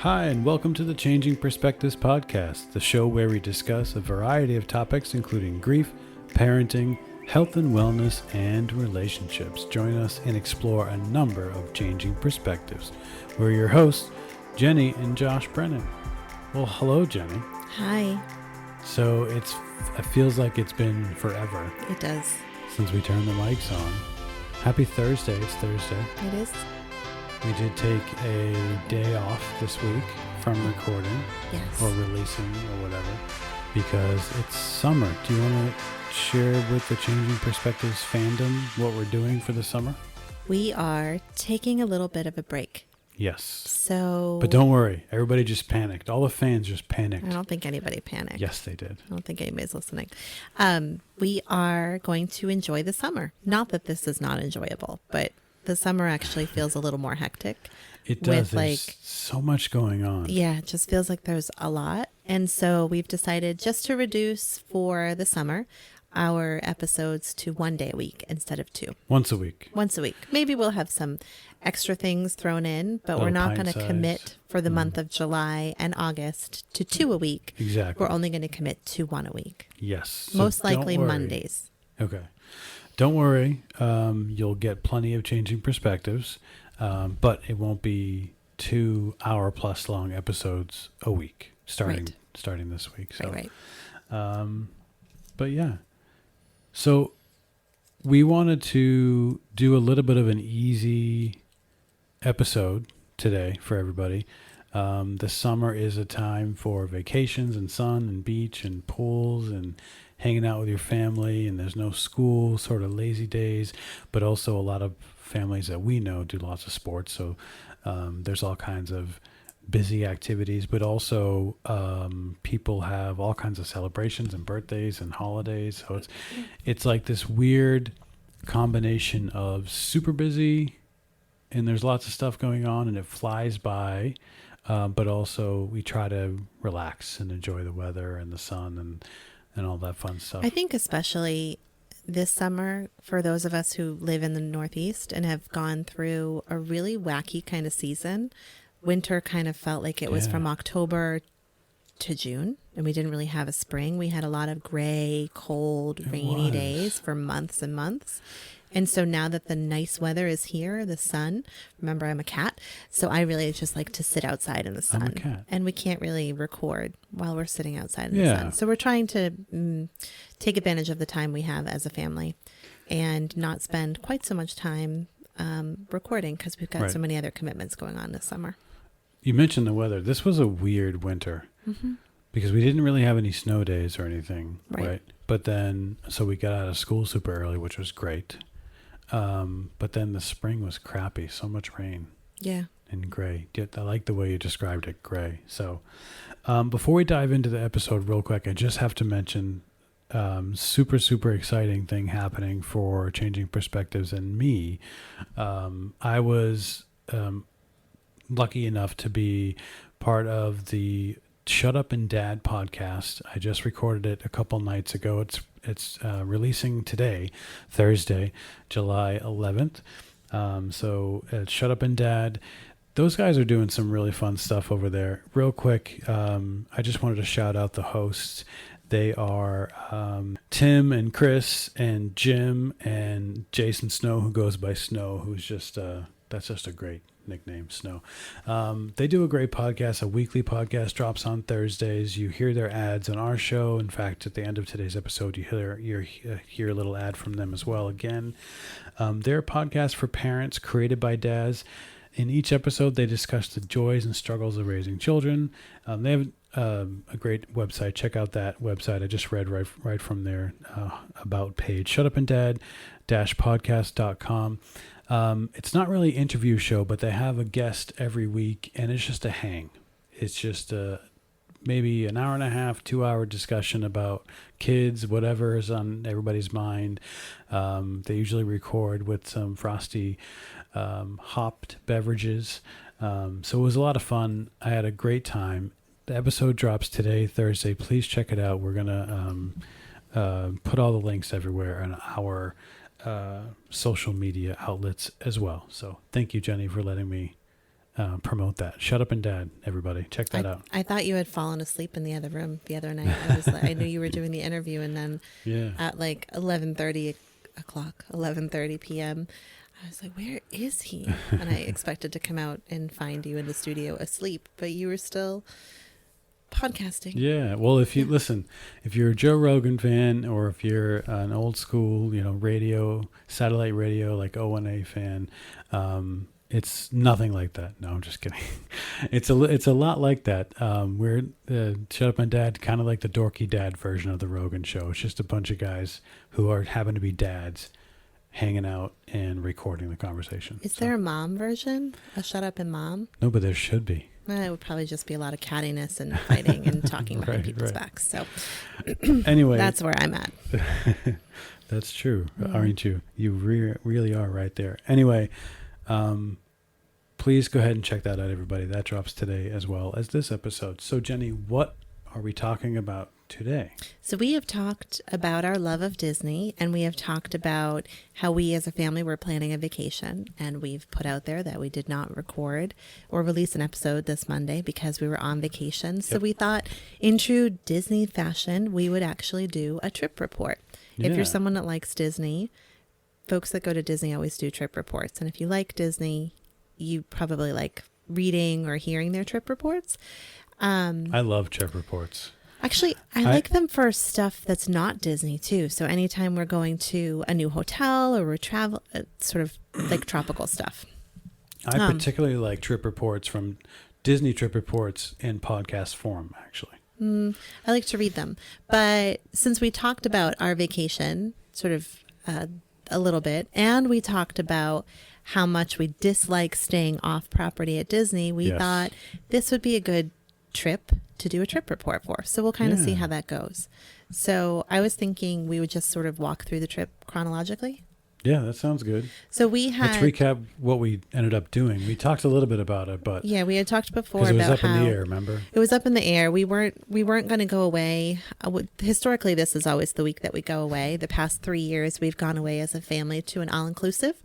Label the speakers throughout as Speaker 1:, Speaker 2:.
Speaker 1: Hi, and welcome to the Changing Perspectives podcast, the show where we discuss a variety of topics including grief, parenting, health and wellness, and relationships. Join us and explore a number of changing perspectives. We're your hosts, Jenni and Josh Brennan. Well, hello, Jenni.
Speaker 2: Hi.
Speaker 1: So it feels like it's been forever.
Speaker 2: It does.
Speaker 1: Since we turned the mics on. Happy Thursday. It's Thursday.
Speaker 2: It is.
Speaker 1: We did take a day off this week from recording.
Speaker 2: Yes.
Speaker 1: Or releasing or whatever because it's summer. Do you want to share with the Changing Perspectives fandom what we're doing for the summer?
Speaker 2: We are taking a little bit of a break.
Speaker 1: Yes.
Speaker 2: So.
Speaker 1: But don't worry. Everybody just panicked. All the fans just panicked.
Speaker 2: I don't think anybody panicked.
Speaker 1: Yes, they did.
Speaker 2: I don't think anybody's listening. We are going to enjoy the summer. Not that this is not enjoyable, but the summer actually feels a little more hectic.
Speaker 1: It does.
Speaker 2: There's
Speaker 1: so much going on.
Speaker 2: Yeah, it just feels like there's a lot. And so we've decided just to reduce for the summer our episodes to 1 day a week instead of 2.
Speaker 1: Once a week.
Speaker 2: Once a week. Maybe we'll have some extra things thrown in, but we're not going to commit for the month of July and August to 2 a week.
Speaker 1: Exactly.
Speaker 2: We're only going to commit to 1 a week.
Speaker 1: Yes.
Speaker 2: Most likely Mondays.
Speaker 1: Okay. Don't worry. You'll get plenty of Changing Perspectives, but it won't be 2 hour plus long episodes a week starting this week. So,
Speaker 2: right.
Speaker 1: But yeah. So we wanted to do a little bit of an easy episode today for everybody. The summer is a time for vacations and sun and beach and pools and hanging out with your family, and there's no school, sort of lazy days, but also a lot of families that we know do lots of sports. So there's all kinds of busy activities, but also people have all kinds of celebrations and birthdays and holidays. So it's like this weird combination of super busy and there's lots of stuff going on and it flies by, but also we try to relax and enjoy the weather and the sun and all that fun stuff.
Speaker 2: I think especially this summer, for those of us who live in the Northeast and have gone through a really wacky kind of season, winter kind of felt like it was from October to June, and we didn't really have a spring. We had a lot of gray, cold, rainy days for months and months. And so now that the nice weather is here, the sun, remember I'm a cat, so I really just like to sit outside in the sun.
Speaker 1: I'm a cat.
Speaker 2: And we can't really record while we're sitting outside in the sun. So we're trying to take advantage of the time we have as a family and not spend quite so much time recording because we've got so many other commitments going on this summer.
Speaker 1: You mentioned the weather. This was a weird winter because we didn't really have any snow days or anything, right? But then, so we got out of school super early, which was great. But then the spring was crappy, so much rain.
Speaker 2: Yeah.
Speaker 1: And gray. I like the way you described it, gray. So before we dive into the episode real quick, I just have to mention super, super exciting thing happening for Changing Perspectives and me. I was lucky enough to be part of the Shut Up and Dad podcast. I just recorded it a couple nights ago. It's releasing today, Thursday, July 11th. So Shut Up and Dad. Those guys are doing some really fun stuff over there. Real quick, I just wanted to shout out the hosts. They are Tim and Chris and Jim and Jason Snow, who goes by Snow, who's just that's just a great nickname, Snow. They do a great podcast. A weekly podcast drops on Thursdays. You hear their ads on our show. In fact, at the end of today's episode, you hear a little ad from them as well. Again, they're a podcast for parents created by dads. In each episode, they discuss the joys and struggles of raising children. They have a great website. Check out that website. I just read right from their about page, shutupanddad-podcast.com. It's not really an interview show, but they have a guest every week, and it's just a hang. It's just maybe an hour and a half, 2 hour discussion about kids, whatever is on everybody's mind. They usually record with some frosty hopped beverages. So it was a lot of fun. I had a great time. The episode drops today, Thursday. Please check it out. We're going to put all the links everywhere on our social media outlets as well. So thank you, Jenni, for letting me promote that. Shut Up and Dad, everybody. Check that out.
Speaker 2: I thought you had fallen asleep in the other room the other night. I knew you were doing the interview, and then at like 11:30 p.m., I was like, where is he? And I expected to come out and find you in the studio asleep, but you were still podcasting.
Speaker 1: Yeah. Well, if you listen, if you're a Joe Rogan fan, or if you're an old school, radio, satellite radio, like O1A fan, it's nothing like that. No, I'm just kidding. It's a lot like that. We're Shut Up and Dad, kind of like the dorky dad version of the Rogan show. It's just a bunch of guys who happen to be dads hanging out and recording the conversation.
Speaker 2: Is there a mom version? A Shut Up and Mom?
Speaker 1: No, but there should be.
Speaker 2: It would probably just be a lot of cattiness and fighting and talking behind people's backs. So
Speaker 1: anyway,
Speaker 2: that's where I'm at.
Speaker 1: That's true, aren't you? You really are right there. Anyway, please go ahead and check that out, everybody. That drops today as well as this episode. So, Jenny, what are we talking about today?
Speaker 2: So we have talked about our love of Disney, and we have talked about how we as a family were planning a vacation, and we've put out there that we did not record or release an episode this Monday because we were on vacation. So we thought, in true Disney fashion, we would actually do a trip report.
Speaker 1: Yeah.
Speaker 2: If you're someone that likes Disney, folks that go to Disney always do trip reports. And if you like Disney, you probably like reading or hearing their trip reports.
Speaker 1: I love trip reports.
Speaker 2: Actually, I like them for stuff that's not Disney too. So anytime we're going to a new hotel or we're travel, sort of like tropical stuff.
Speaker 1: I particularly like trip reports from Disney trip reports in podcast form, actually.
Speaker 2: I like to read them. But since we talked about our vacation sort of a little bit, and we talked about how much we dislike staying off property at Disney, we thought this would be a good trip to do a trip report for. So we'll kind of see how that goes. So I was thinking we would just sort of walk through the trip chronologically.
Speaker 1: Yeah, that sounds good.
Speaker 2: So let's
Speaker 1: recap what we ended up doing. We talked a little bit about it, but
Speaker 2: yeah, we had talked before
Speaker 1: about
Speaker 2: how it was
Speaker 1: up in the air. Remember,
Speaker 2: it was up in the air. We weren't going to go away. Historically, this is always the week that we go away. The past 3 years, we've gone away as a family to an all-inclusive,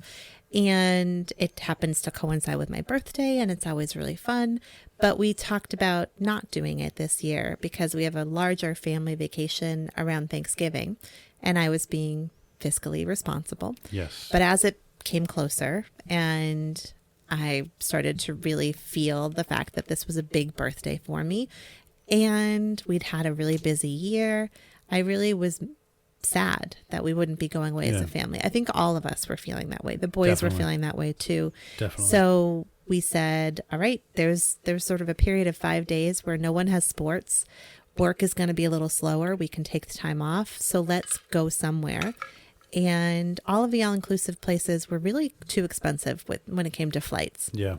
Speaker 2: and it happens to coincide with my birthday, and it's always really fun. But we talked about not doing it this year because we have a larger family vacation around Thanksgiving, and I was being fiscally responsible.
Speaker 1: Yes.
Speaker 2: But as it came closer and I started to really feel the fact that this was a big birthday for me and we'd had a really busy year, I really was sad that we wouldn't be going away as a family. I think all of us were feeling that way. The boys were feeling that way too.
Speaker 1: Definitely.
Speaker 2: So we said, all right, there's sort of a period of 5 days where no one has sports. Work is going to be a little slower. We can take the time off. So let's go somewhere. And all of the all-inclusive places were really too expensive when it came to flights.
Speaker 1: Yeah.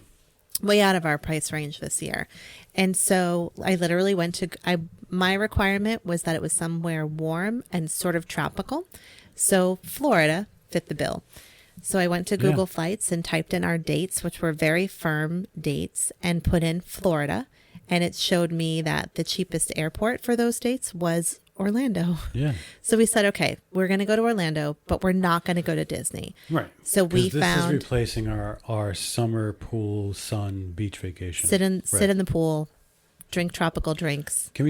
Speaker 2: Way out of our price range this year. And so I literally my requirement was that it was somewhere warm and sort of tropical. So Florida fit the bill. So I went to Google Flights and typed in our dates, which were very firm dates, and put in Florida. And it showed me that the cheapest airport for those dates was Orlando.
Speaker 1: Yeah.
Speaker 2: So we said, okay, we're going to go to Orlando, but we're not going to go to Disney.
Speaker 1: Right.
Speaker 2: So this
Speaker 1: is replacing our summer pool, sun, beach vacation.
Speaker 2: Sit in the pool, drink tropical drinks.
Speaker 1: Can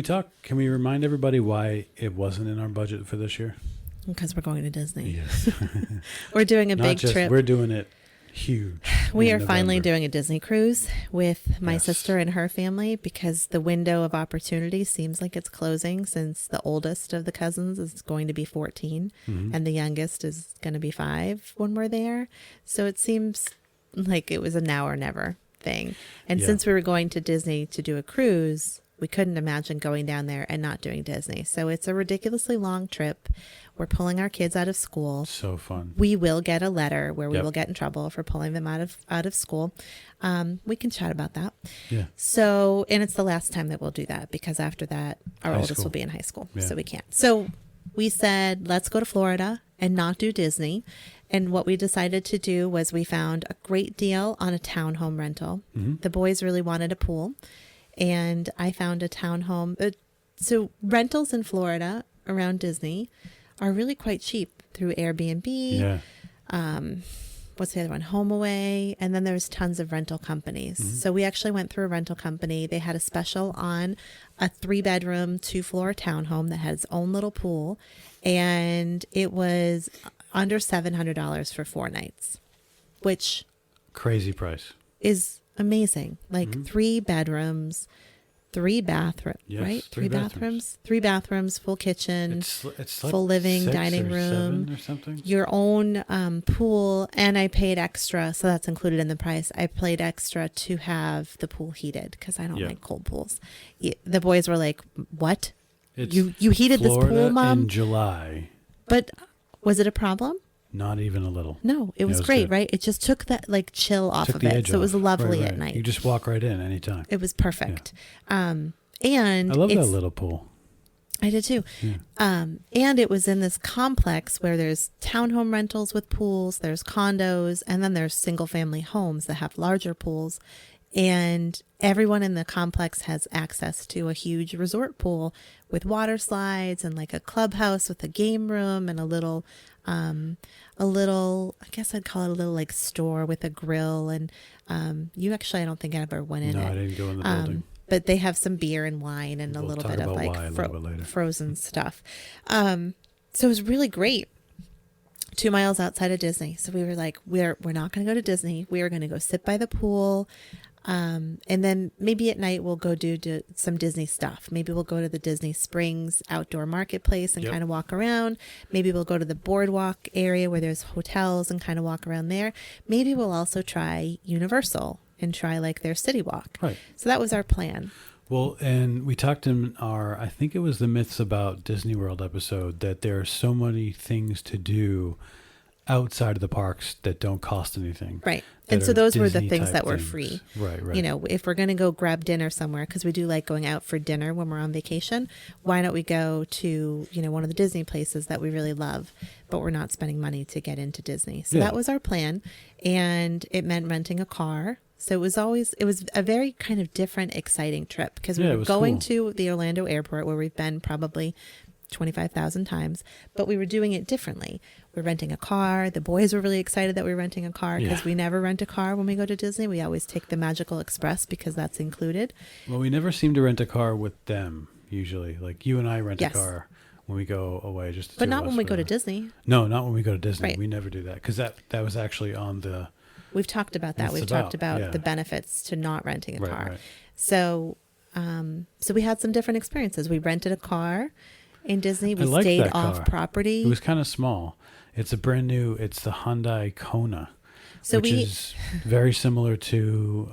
Speaker 1: we remind everybody why it wasn't in our budget for this year?
Speaker 2: Because we're going to Disney.
Speaker 1: Yes.
Speaker 2: We're doing a big trip.
Speaker 1: We're doing it huge.
Speaker 2: We are finally doing a Disney cruise with my sister and her family because the window of opportunity seems like it's closing since the oldest of the cousins is going to be 14 and the youngest is going to be 5 when we're there. So it seems like it was a now or never thing. And since we were going to Disney to do a cruise, we couldn't imagine going down there and not doing Disney. So it's a ridiculously long trip. We're pulling our kids out of school.
Speaker 1: So fun.
Speaker 2: We will get a letter where we will get in trouble for pulling them out of school. We can chat about that.
Speaker 1: Yeah.
Speaker 2: So, and it's the last time that we'll do that because after that, our oldest will be in high school. Yeah. So we can't. So we said, let's go to Florida and not do Disney. And what we decided to do was we found a great deal on a townhome rental. The boys really wanted a pool. And I found a townhome. So rentals in Florida around Disney are really quite cheap through Airbnb.
Speaker 1: Yeah.
Speaker 2: what's the other one? HomeAway. And then there's tons of rental companies.
Speaker 1: Mm-hmm.
Speaker 2: So we actually went through a rental company. They had a special on a 3-bedroom, 2-floor townhome that had its own little pool. And it was under $700 for 4 nights, which
Speaker 1: crazy price
Speaker 2: is amazing. Like 3 bedrooms, 3 bathrooms,
Speaker 1: yes,
Speaker 2: right?
Speaker 1: 3 bathrooms.
Speaker 2: 3 bathrooms, full kitchen,
Speaker 1: it's like
Speaker 2: full living,
Speaker 1: 6
Speaker 2: dining
Speaker 1: or
Speaker 2: room,
Speaker 1: 7 or something.
Speaker 2: your own pool. And I paid extra, so that's included in the price. I paid extra to have the pool heated because I don't like cold pools. The boys were like, "What?
Speaker 1: It's
Speaker 2: You heated
Speaker 1: Florida
Speaker 2: this pool, Mom?"
Speaker 1: in July.
Speaker 2: But was it a problem?
Speaker 1: Not even a little.
Speaker 2: No, it was great,
Speaker 1: good.
Speaker 2: right? It just took that like chill off
Speaker 1: Took
Speaker 2: of
Speaker 1: the
Speaker 2: it.
Speaker 1: edge
Speaker 2: So it was
Speaker 1: off.
Speaker 2: lovely
Speaker 1: Right.
Speaker 2: at night.
Speaker 1: You just walk right in anytime.
Speaker 2: It was perfect. And
Speaker 1: I love that little pool.
Speaker 2: I did too.
Speaker 1: Yeah.
Speaker 2: And it was in this complex where there's townhome rentals with pools, there's condos, and then there's single family homes that have larger pools. And everyone in the complex has access to a huge resort pool with water slides and like a clubhouse with a game room and a little, I guess I'd call it a little like store with a grill. And I don't think I ever went in
Speaker 1: No,
Speaker 2: it.
Speaker 1: I didn't go in the building.
Speaker 2: But they have some beer and wine and a
Speaker 1: We'll
Speaker 2: little
Speaker 1: talk
Speaker 2: bit of
Speaker 1: about
Speaker 2: like
Speaker 1: why a little bit later.
Speaker 2: frozen stuff. So it was really great. 2 miles outside of Disney. So we were like, we're not going to go to Disney. We are going to go sit by the pool. And then maybe at night we'll go do some Disney stuff. Maybe we'll go to the Disney Springs outdoor marketplace and kind of walk around. Maybe we'll go to the boardwalk area where there's hotels and kind of walk around there. Maybe we'll also try Universal and try like their city walk.
Speaker 1: Right.
Speaker 2: So that was our plan.
Speaker 1: Well, and we talked in I think it was the Myths About Disney World episode, that there are so many things to do outside of the parks that don't cost anything.
Speaker 2: Right. And so those were the things
Speaker 1: Disney-type
Speaker 2: that were
Speaker 1: things.
Speaker 2: free.
Speaker 1: Right.
Speaker 2: You know, if we're going to go grab dinner somewhere, because we do like going out for dinner when we're on vacation, why don't we go to, one of the Disney places that we really love, but we're not spending money to get into Disney. So that was our plan. And it meant renting a car. So it was a very kind of different, exciting trip because we were going to the Orlando airport where we've been probably 25,000 times, but we were doing it differently. We're renting a car. The boys were really excited that we were renting a car because we never rent a car when we go to Disney. We always take the Magical Express because that's included.
Speaker 1: Well, we never seem to rent a car with them usually. Like you and I rent a car when we go away, just
Speaker 2: but not when we go to Disney.
Speaker 1: No, not when we go to Disney.
Speaker 2: Right.
Speaker 1: We never do that because that was actually on the.
Speaker 2: We've talked about that. We've talked about the benefits to not renting a car. Right. So we had some different experiences. We rented a car in Disney. We stayed off property.
Speaker 1: It was kind of small. It's it's the Hyundai Kona, which is very similar to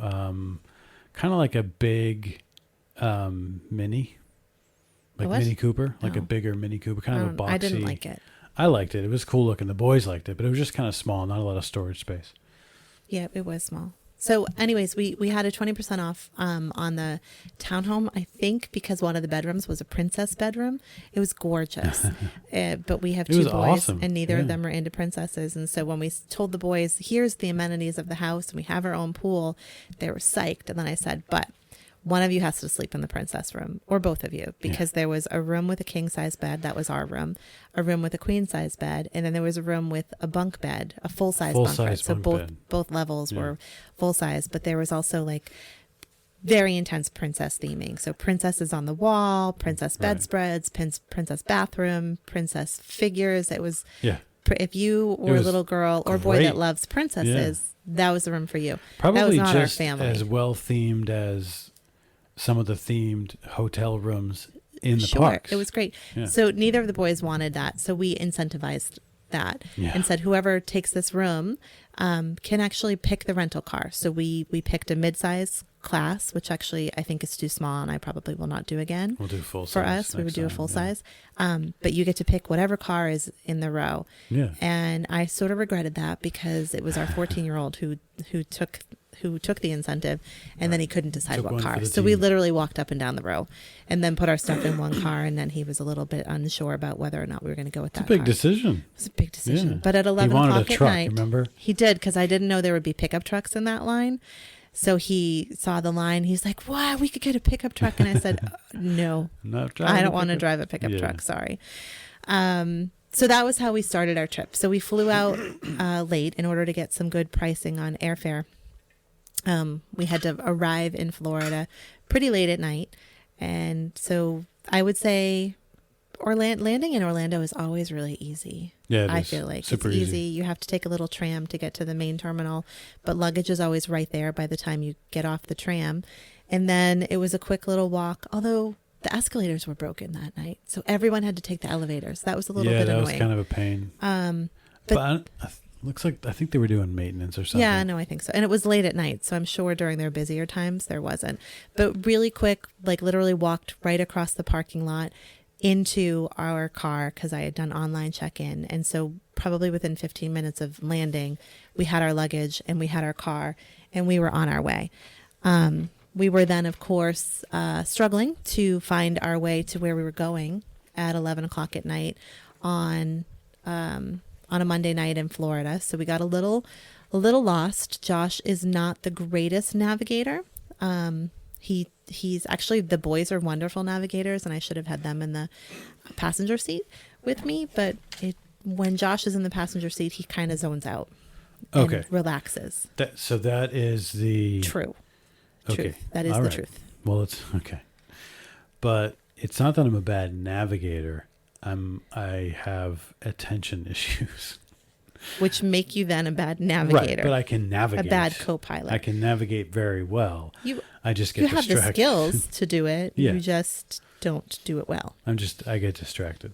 Speaker 1: kind of like a big Mini, like Mini Cooper, like a bigger Mini Cooper, kind of a boxy.
Speaker 2: I didn't like it.
Speaker 1: I liked it. It was cool looking. The boys liked it, but it was just kind of small, not a lot of storage space.
Speaker 2: Yeah, it was small. So anyways, we had a 20% off on the townhome, I think, because one of the bedrooms was a princess bedroom. It was gorgeous. But we have 2 boys, awesome. And neither of them are into princesses. And so when we told the boys, here's the amenities of the house, and we have our own pool, they were psyched. And then I said, but one of you has to sleep in the princess room, or both of you, because there was a room with a king-size bed. That was our room. A room with a queen-size bed. And then there was a room with a bunk bed, a full-size bunk bed. So both levels were full-size. But there was also like very intense princess theming. So princesses on the wall, princess bedspreads, princess bathroom, princess figures. It was, if you were a little girl or boy that loves princesses, that was the room for you.
Speaker 1: Probably
Speaker 2: that was not
Speaker 1: just
Speaker 2: our family.
Speaker 1: As well themed as some of the themed hotel rooms in the parks.
Speaker 2: It was great. Yeah. So neither of the boys wanted that. So we incentivized that and said, whoever takes this room can actually pick the rental car. So we picked a mid-size class, which actually I think is too small and I probably will not do again.
Speaker 1: We'll do full size.
Speaker 2: For us, we would do a full size. But you get to pick whatever car is in the row.
Speaker 1: Yeah.
Speaker 2: And I sort of regretted that because it was our 14-year-old who took the incentive and then he couldn't decide what car. So we literally walked up and down the row and then put our stuff in one car. And then he was a little bit unsure about whether or not we were going to go with that.
Speaker 1: It's a big decision.
Speaker 2: It was a big decision. Yeah. But at 11
Speaker 1: o'clock
Speaker 2: at
Speaker 1: truck,
Speaker 2: night,
Speaker 1: remember?
Speaker 2: He did, because I didn't know there would be pickup trucks in that line. So he saw the line. He's like, wow, we could get a pickup truck. And I said, no, I don't want to drive a pickup truck. Sorry. So that was how we started our trip. So we flew out late in order to get some good pricing on airfare. We had to arrive in Florida pretty late at night. And so I would say landing in Orlando is always really easy.
Speaker 1: Yeah,
Speaker 2: I feel like
Speaker 1: super
Speaker 2: it's easy. You have to take a little tram to get to the main terminal, but luggage is always right there by the time you get off the tram. And then it was a quick little walk, although the escalators were broken that night. So everyone had to take the elevators. That was a little bit annoying.
Speaker 1: Yeah, that was kind of a pain. But looks like, I think they were doing maintenance or something.
Speaker 2: Yeah, no, I think so. And it was late at night, so I'm sure during their busier times there wasn't. But really quick, like literally walked right across the parking lot into our car because I had done online check-in. And so probably within 15 minutes of landing, we had our luggage and we had our car and we were on our way. We were then, of course, struggling to find our way to where we were going at 11 o'clock at night on a Monday night in Florida. So we got a little lost. Josh is not the greatest navigator. He's actually, the boys are wonderful navigators, and I should have had them in the passenger seat with me. But when Josh is in the passenger seat, he kind of zones out and relaxes.
Speaker 1: So that is the
Speaker 2: true.
Speaker 1: Okay.
Speaker 2: Truth. That is
Speaker 1: All
Speaker 2: the
Speaker 1: right.
Speaker 2: truth.
Speaker 1: Well, it's okay. But it's not that I'm a bad navigator. I have attention issues.
Speaker 2: Which make you then a bad navigator.
Speaker 1: Right, but I can navigate.
Speaker 2: A bad co-pilot.
Speaker 1: I can navigate very well. I just get distracted.
Speaker 2: You have the skills to do it.
Speaker 1: Yeah.
Speaker 2: You just don't do it well.
Speaker 1: I get distracted.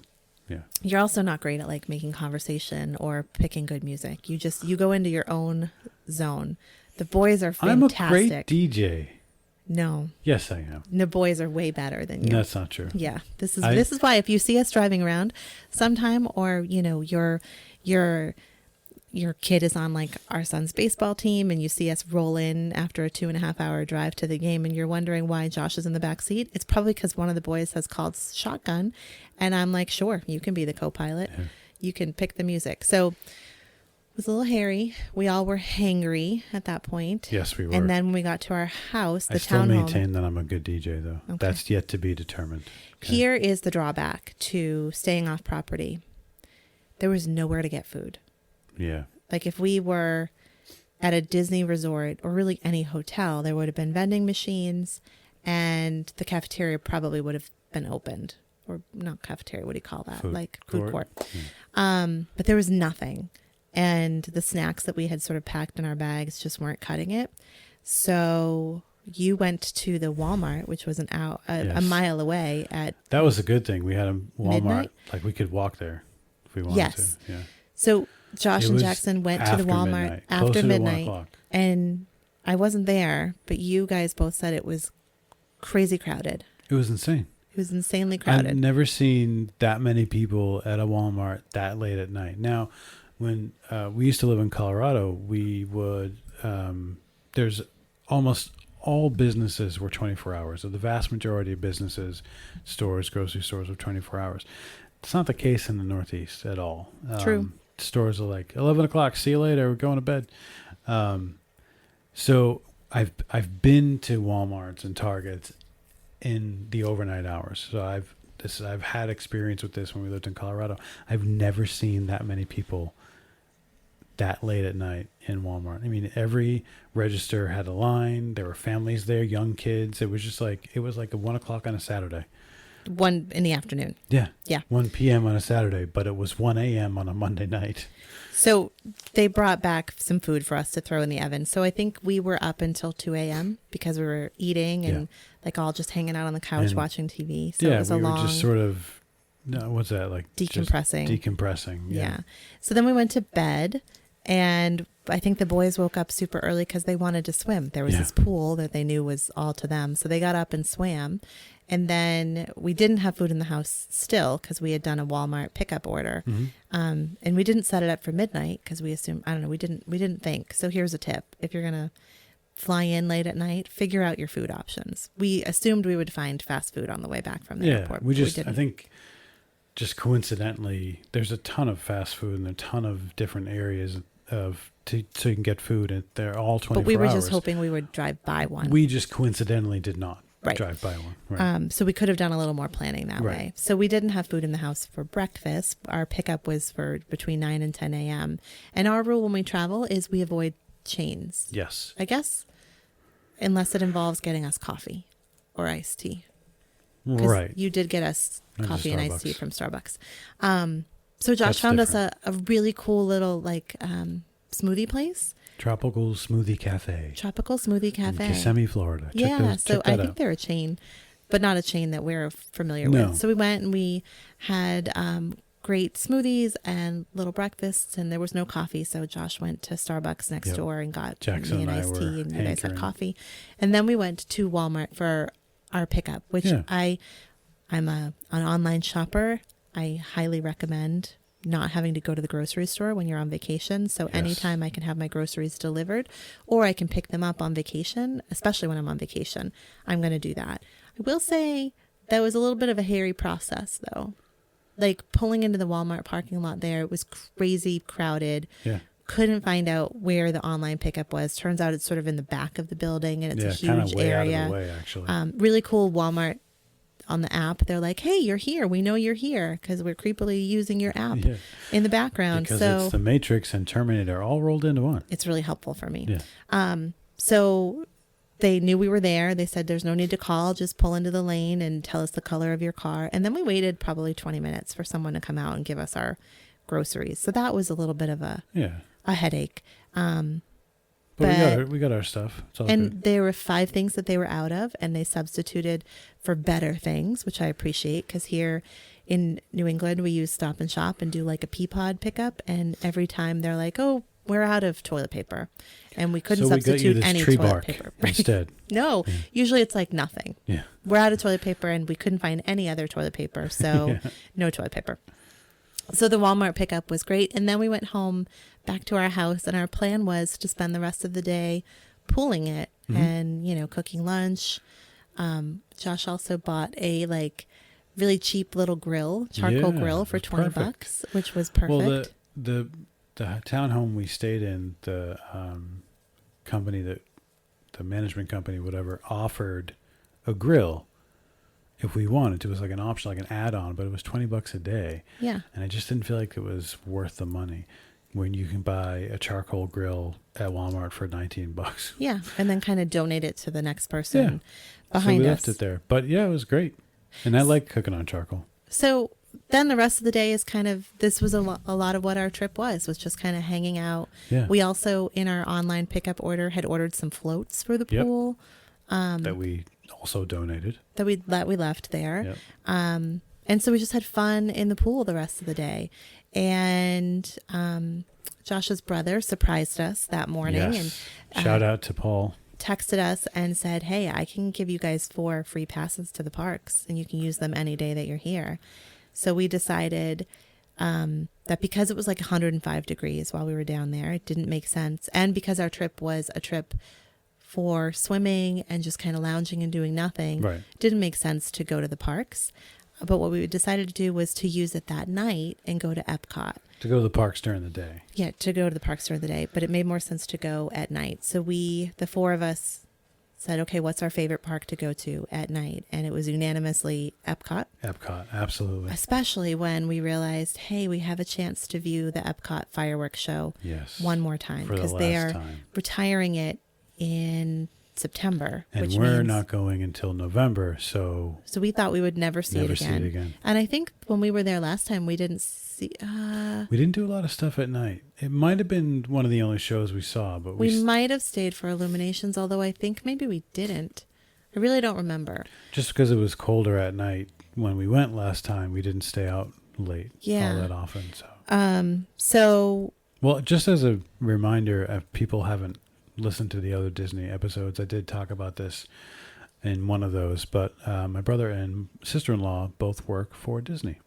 Speaker 1: Yeah.
Speaker 2: You're also not great at like making conversation or picking good music. You go into your own zone. The boys are fantastic.
Speaker 1: I'm a great DJ.
Speaker 2: No.
Speaker 1: Yes, I am.
Speaker 2: The boys are way better than you.
Speaker 1: That's not true.
Speaker 2: Yeah. This is why if you see us driving around sometime, or your kid is on like our son's baseball team and you see us roll in after a 2.5 hour drive to the game and you're wondering why Josh is in the back seat, it's probably because one of the boys has called shotgun and I'm like, sure, you can be the co-pilot. Yeah. You can pick the music. So it was a little hairy. We all were hangry at that point.
Speaker 1: Yes, we were.
Speaker 2: And then when we got to our house, the townhome. I
Speaker 1: still maintain that I'm a good DJ though. Okay. That's yet to be determined. Okay.
Speaker 2: Here is the drawback to staying off property. There was nowhere to get food.
Speaker 1: Yeah.
Speaker 2: Like if we were at a Disney resort or really any hotel, there would have been vending machines and the cafeteria probably would have been opened. Or not cafeteria, what do you call that? Food court. Yeah. But there was nothing. And the snacks that we had sort of packed in our bags just weren't cutting it. So you went to the Walmart, which was a mile away
Speaker 1: That was a good thing. We had a Walmart.
Speaker 2: Midnight?
Speaker 1: Like we could walk there if we wanted
Speaker 2: yes.
Speaker 1: to. Yeah.
Speaker 2: So Josh and Jackson went to the Walmart after midnight. And I wasn't there, but you guys both said it was crazy crowded.
Speaker 1: It was insane.
Speaker 2: It was insanely crowded.
Speaker 1: I've never seen that many people at a Walmart that late at night. Now, when we used to live in Colorado, we would, there's almost all businesses were 24 hours. So the vast majority of businesses, stores, grocery stores were 24 hours. It's not the case in the Northeast at all.
Speaker 2: True.
Speaker 1: Stores are like 11 o'clock. See you later. We're going to bed. So I've been to Walmarts and Targets in the overnight hours. So I've had experience with this when we lived in Colorado. I've never seen that many people that late at night in Walmart. I mean, every register had a line. There were families there, young kids. It was like a 1 o'clock on a Saturday.
Speaker 2: 1 in the afternoon.
Speaker 1: Yeah.
Speaker 2: Yeah.
Speaker 1: 1 p.m. on a Saturday, but it was 1 a.m. on a Monday night.
Speaker 2: So they brought back some food for us to throw in the oven. So I think we were up until 2 a.m. because we were eating and like all just hanging out on the couch watching TV. So it was a long...
Speaker 1: we were just sort of, what's that? Like
Speaker 2: decompressing.
Speaker 1: Decompressing.
Speaker 2: Yeah. So then we went to bed and I think the boys woke up super early because they wanted to swim. There was this pool that they knew was all to them. So they got up and swam. And then we didn't have food in the house still because we had done a Walmart pickup order. Mm-hmm. And we didn't set it up for midnight because we assumed, I don't know, we didn't think. So here's a tip. If you're going to fly in late at night, figure out your food options. We assumed we would find fast food on the way back from the airport.
Speaker 1: I think just coincidentally, there's a ton of fast food and a ton of different areas so you can get food and they're all 24 hours.
Speaker 2: But we were just hoping we would drive by one.
Speaker 1: We just coincidentally did not.
Speaker 2: Right.
Speaker 1: drive by one. Right.
Speaker 2: So we could have done a little more planning that
Speaker 1: Right.
Speaker 2: way. So we didn't have food in the house for breakfast. Our pickup was for between 9 and 10 a.m. And our rule when we travel is we avoid chains.
Speaker 1: Yes.
Speaker 2: I guess, unless it involves getting us coffee or iced tea.
Speaker 1: Right.
Speaker 2: You did get us coffee and iced tea
Speaker 1: Starbucks.
Speaker 2: from Starbucks. So Josh
Speaker 1: That's
Speaker 2: found
Speaker 1: different.
Speaker 2: us a really cool little smoothie place.
Speaker 1: Tropical Smoothie Cafe.
Speaker 2: Tropical Smoothie
Speaker 1: In
Speaker 2: Cafe.
Speaker 1: Kissimmee, Florida.
Speaker 2: Yeah, so
Speaker 1: check
Speaker 2: I
Speaker 1: that
Speaker 2: think
Speaker 1: out.
Speaker 2: they're a chain, but not a chain that we're familiar
Speaker 1: No.
Speaker 2: with. So we went and we had great smoothies and little breakfasts, and there was no coffee. So Josh went to Starbucks next
Speaker 1: Yep.
Speaker 2: door and got
Speaker 1: Jackson
Speaker 2: me an
Speaker 1: and I
Speaker 2: iced
Speaker 1: were
Speaker 2: tea, and you guys had
Speaker 1: hankering.
Speaker 2: coffee. And then we went to Walmart for our pickup, which
Speaker 1: Yeah.
Speaker 2: I'm an online shopper. I highly recommend not having to go to the grocery store when you're on vacation. So
Speaker 1: Yes.
Speaker 2: anytime I can have my groceries delivered, or I can pick them up on vacation, especially when I'm on vacation, I'm going to do that. I will say that was a little bit of a hairy process though. Like pulling into the Walmart parking lot there, it was crazy crowded.
Speaker 1: Yeah.
Speaker 2: Couldn't find out where the online pickup was. Turns out it's sort of in the back of the building, and it's a
Speaker 1: kind of
Speaker 2: huge
Speaker 1: way
Speaker 2: area.
Speaker 1: out of the way, actually.
Speaker 2: Really cool Walmart on the app. They're like, hey, you're here. We know you're here because we're creepily using your app
Speaker 1: Yeah.
Speaker 2: in the background.
Speaker 1: Because
Speaker 2: So
Speaker 1: it's the Matrix and Terminator all rolled into one.
Speaker 2: it's really helpful for me.
Speaker 1: Yeah.
Speaker 2: So they knew we were there. They said, there's no need to call. Just pull into the lane and tell us the color of your car. And then we waited probably 20 minutes for someone to come out and give us our groceries. So that was a little bit of a
Speaker 1: Yeah.
Speaker 2: headache.
Speaker 1: But we got our stuff. It's all
Speaker 2: And
Speaker 1: good.
Speaker 2: there were 5 things that they were out of, and they substituted for better things, which I appreciate because here in New England, we use Stop and Shop and do like a Peapod pickup. And every time they're like, oh, we're out of toilet paper. And we couldn't
Speaker 1: So we got you
Speaker 2: substitute
Speaker 1: this
Speaker 2: any
Speaker 1: tree
Speaker 2: toilet
Speaker 1: bark
Speaker 2: paper.
Speaker 1: instead.
Speaker 2: No,
Speaker 1: Yeah.
Speaker 2: usually it's like nothing.
Speaker 1: Yeah.
Speaker 2: We're out of toilet paper and we couldn't find any other toilet paper. So
Speaker 1: Yeah.
Speaker 2: no toilet paper. So the Walmart pickup was great. And then we went home back to our house, and our plan was to spend the rest of the day pooling it and, cooking lunch. Josh also bought a really cheap little charcoal
Speaker 1: Yeah,
Speaker 2: grill for
Speaker 1: it was
Speaker 2: $20,
Speaker 1: perfect.
Speaker 2: which was perfect.
Speaker 1: Well, the townhome we stayed in, the company the management company, whatever, offered a grill if we wanted. It was like an option, like an add-on, but it was $20 a day.
Speaker 2: Yeah.
Speaker 1: And I just didn't feel like it was worth the money when you can buy a charcoal grill at Walmart for $19.
Speaker 2: Yeah. And then kind of donate it to the next person behind
Speaker 1: so we
Speaker 2: us.
Speaker 1: left it there. But yeah, it was great. And I like cooking on charcoal.
Speaker 2: So then the rest of the day is this was a lot of what our trip was just kind of hanging out.
Speaker 1: Yeah.
Speaker 2: We also, in our online pickup order, had ordered some floats for the
Speaker 1: Yep.
Speaker 2: pool.
Speaker 1: That we also donated.
Speaker 2: That we left there.
Speaker 1: Yep.
Speaker 2: And so we just had fun in the pool the rest of the day. And Josh's brother surprised us that morning
Speaker 1: Yes. Shout out to Paul.
Speaker 2: and texted us and said, hey, I can give you guys 4 free passes to the parks and you can use them any day that you're here. So we decided that because it was like 105 degrees while we were down there, it didn't make sense. And because our trip was a trip for swimming and just kind of lounging and doing nothing,
Speaker 1: Right.
Speaker 2: it didn't make sense to go to the parks. But what we decided to do was to use it that night and go to Epcot.
Speaker 1: To go to the parks during the day.
Speaker 2: Yeah, to go to the parks during the day. But it made more sense to go at night. So the 4 of us said, okay, what's our favorite park to go to at night? And it was unanimously Epcot.
Speaker 1: Epcot, absolutely.
Speaker 2: Especially when we realized, hey, we have a chance to view the Epcot fireworks show
Speaker 1: Yes.
Speaker 2: one more time.
Speaker 1: For the
Speaker 2: Because they
Speaker 1: last
Speaker 2: are
Speaker 1: time.
Speaker 2: retiring it in September.
Speaker 1: And
Speaker 2: which
Speaker 1: we're
Speaker 2: means,
Speaker 1: not going until November, so
Speaker 2: So we thought we would never see
Speaker 1: never
Speaker 2: it
Speaker 1: see
Speaker 2: again.
Speaker 1: it again.
Speaker 2: And I think when we were there last time, we didn't see.
Speaker 1: We didn't do a lot of stuff at night. It might have been one of the only shows we saw, but
Speaker 2: We might have stayed for Illuminations, although I think maybe we didn't. I really don't remember.
Speaker 1: just because it was colder at night when we went last time, we didn't stay out late
Speaker 2: Yeah.
Speaker 1: all that often. So,
Speaker 2: So
Speaker 1: well, just as a reminder, if people haven't listened to the other Disney episodes, I did talk about this in one of those. But my brother and sister-in-law both work for Disney.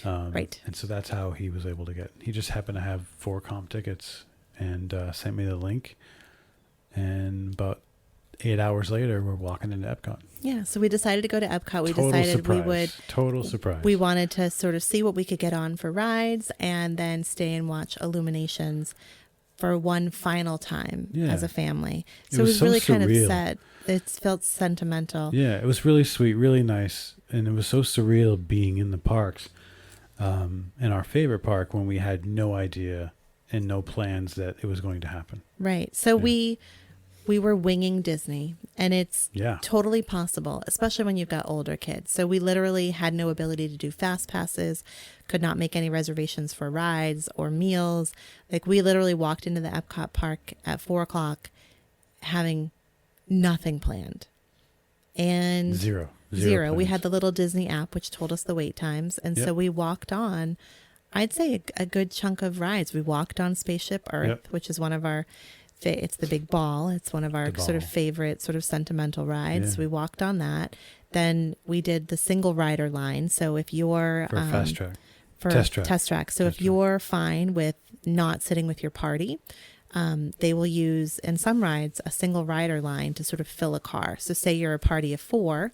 Speaker 2: Right.
Speaker 1: And so that's how he was able to he just happened to have 4 comp tickets and sent me the link. And about 8 hours later, we're walking into Epcot.
Speaker 2: yeah, so we decided to go to Epcot. We
Speaker 1: Total
Speaker 2: decided
Speaker 1: surprise.
Speaker 2: we would.
Speaker 1: Total surprise.
Speaker 2: We wanted to sort of see what we could get on for rides and then stay and watch Illuminations. for one final time as a family. So it
Speaker 1: was
Speaker 2: was
Speaker 1: so
Speaker 2: really kind of
Speaker 1: surreal.
Speaker 2: sad. It felt sentimental.
Speaker 1: Yeah, it was really sweet, really nice. And it was so surreal being in the parks, in our favorite park, when we had no idea and no plans that it was going to happen.
Speaker 2: Right. So we were winging Disney, and it's totally possible, especially when you've got older kids. So we literally had no ability to do fast passes, could not make any reservations for rides or meals. Like, we literally walked into the Epcot park at 4:00 having nothing planned. And
Speaker 1: Zero.
Speaker 2: We had the little Disney app, which told us the wait times. And so we walked on, I'd say a good chunk of rides. We walked on Spaceship Earth, which is one of our, it's the big ball. It's one of our sort of favorite sort of sentimental rides. We walked on that. Then we did the single rider line. So if you're
Speaker 1: for fast track,
Speaker 2: for test track. So if you're fine with not sitting with your party, they will use, in some rides, a single rider line to sort of fill a car. So say you're a party of 4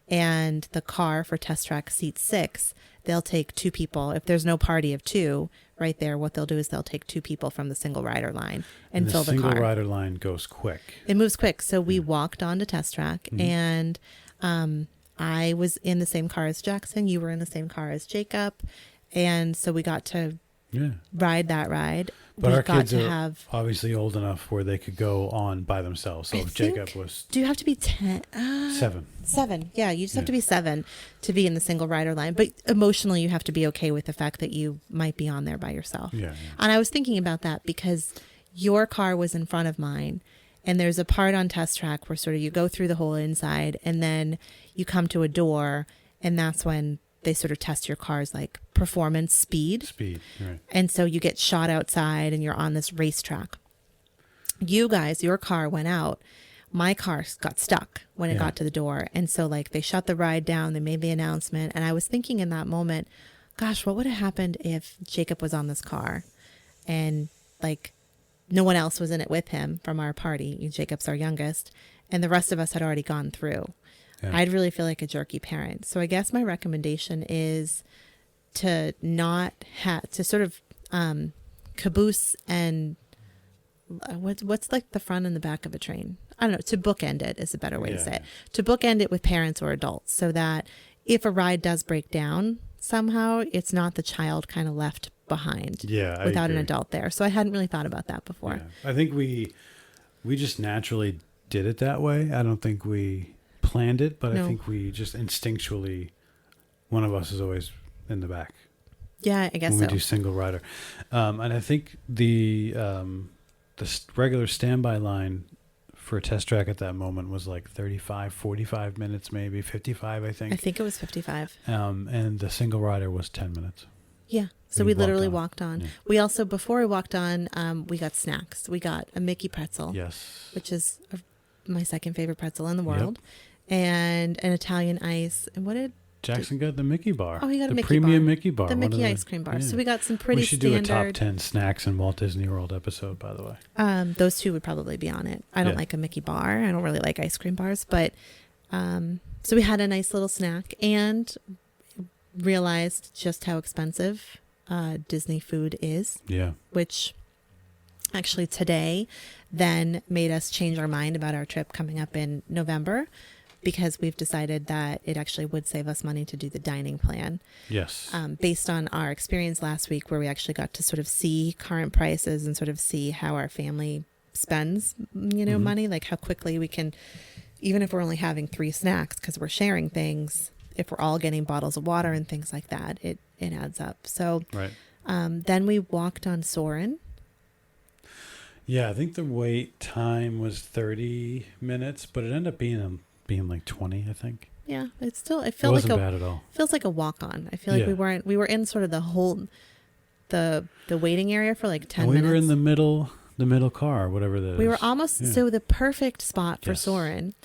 Speaker 2: and the car for test track seats 6, they'll take 2 people. If there's no party of 2 right there, what they'll do is they'll take 2 people from the single rider line and fill the car.
Speaker 1: The single rider line goes quick.
Speaker 2: It moves quick. So we walked on to test track, and I was in the same car as Jackson. You were in the same car as Jacob. And so we got to ride that ride.
Speaker 1: But our kids are obviously old enough where they could go on by themselves. So if Jacob was...
Speaker 2: Do you have to be 10?
Speaker 1: 7.
Speaker 2: 7. Yeah, you just have to be 7 to be in the single rider line. But emotionally, you have to be okay with the fact that you might be on there by yourself.
Speaker 1: Yeah.
Speaker 2: And I was thinking about that because your car was in front of mine. And there's a part on test track where sort of you go through the whole inside and then you come to a door, and that's when they sort of test your car's like performance speed,
Speaker 1: right.
Speaker 2: And so you get shot outside and you're on this racetrack. You guys, your car went out. My car got stuck when it got to the door. And so like they shut the ride down, they made the announcement. And I was thinking in that moment, gosh, what would have happened if Jacob was on this car and like no one else was in it with him from our party? Jacob's our youngest, and the rest of us had already gone through. I'd really feel like a jerky parent. So I guess my recommendation is to not have to sort of caboose and what's like the front and the back of a train. I don't know. To bookend it is a better way to say it. To bookend it with parents or adults, so that if a ride does break down somehow, it's not the child kind of left behind without an adult there. So I hadn't really thought about that before.
Speaker 1: I think we just naturally did it that way. I don't think we planned it, but I think we just instinctually, one of us is always in the back.
Speaker 2: Yeah, I guess
Speaker 1: when we do single rider. And I think the regular standby line for a test track at that moment was like 35, 45 minutes, maybe 55, I think.
Speaker 2: I think it was 55.
Speaker 1: And the single rider was 10 minutes.
Speaker 2: Yeah. So we literally walked on. Yeah. We also, before we walked on, we got snacks. We got a Mickey pretzel.
Speaker 1: Yes.
Speaker 2: Which is my second favorite pretzel in the world. Yep. And an Italian ice. And what did
Speaker 1: Jackson got? The Mickey bar.
Speaker 2: Oh, he got a Mickey bar.
Speaker 1: Premium Mickey bar.
Speaker 2: The Mickey ice cream bar. Yeah. So we got some pretty standard.
Speaker 1: We should do a top 10 snacks in Walt Disney World episode, by the way.
Speaker 2: Those 2 would probably be on it. I don't like a Mickey bar. I don't really like ice cream bars. But so we had a nice little snack and realized just how expensive Disney food is.
Speaker 1: Yeah.
Speaker 2: Which actually today then made us change our mind about our trip coming up in November, because we've decided that it actually would save us money to do the dining plan.
Speaker 1: Yes.
Speaker 2: Based on our experience last week, where we actually got to sort of see current prices and sort of see how our family spends, money, like how quickly we can, even if we're only having 3 snacks because we're sharing things, if we're all getting bottles of water and things like that, it adds up. So then we walked on Soarin'.
Speaker 1: Yeah, I think the wait time was 30 minutes, but it ended up being like 20, I think.
Speaker 2: Yeah, it wasn't
Speaker 1: bad at all.
Speaker 2: Feels like a walk on. I feel like we were in sort of the whole the waiting area for like 10 minutes.
Speaker 1: We were in the middle car, whatever that is.
Speaker 2: We were almost so the perfect spot for Soarin'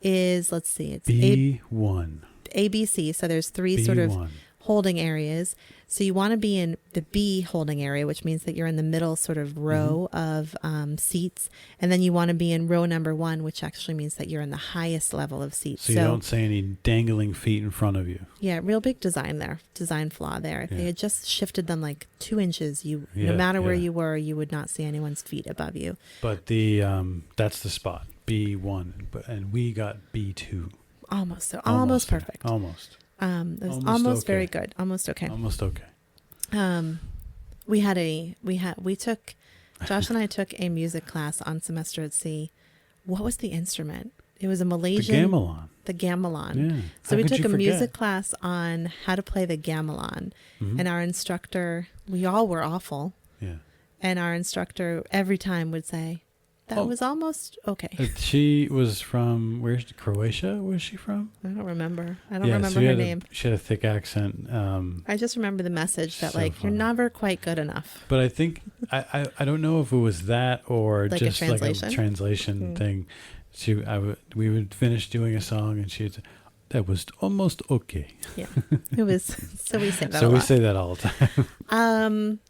Speaker 2: is, let's see, it's
Speaker 1: B1.
Speaker 2: ABC. So there's 3
Speaker 1: B1.
Speaker 2: sort of holding areas. So you want to be in the B holding area, which means that you're in the middle sort of row of seats. And then you want to be in row number 1, which actually means that you're in the highest level of seats.
Speaker 1: So you don't see any dangling feet in front of you.
Speaker 2: Yeah, real big design flaw there. If they had just shifted them like 2 inches, no matter where you were, you would not see anyone's feet above you.
Speaker 1: But that's the spot, B1, and we got B2.
Speaker 2: Almost perfect.
Speaker 1: Almost.
Speaker 2: It was almost very good. Almost okay.
Speaker 1: Almost okay.
Speaker 2: Josh and I took a music class on semester at sea. What was the instrument? It was a Malaysian. The gamelan.
Speaker 1: Yeah.
Speaker 2: So we took a music class on how to play the gamelan.
Speaker 1: Mm-hmm.
Speaker 2: And our instructor, we all were awful.
Speaker 1: Yeah.
Speaker 2: And our instructor every time would say, that was almost okay.
Speaker 1: She was from, where's Croatia? Where's she from?
Speaker 2: I don't remember. Remember her name.
Speaker 1: She had a thick accent.
Speaker 2: I just remember the message that
Speaker 1: so
Speaker 2: you're never quite good enough.
Speaker 1: But I think, I don't know if it was that or
Speaker 2: like
Speaker 1: just
Speaker 2: a
Speaker 1: like a translation thing. We would finish doing a song and she'd say, that was almost okay.
Speaker 2: Yeah, it was. So we say that
Speaker 1: So
Speaker 2: a
Speaker 1: we
Speaker 2: lot.
Speaker 1: say that all the time.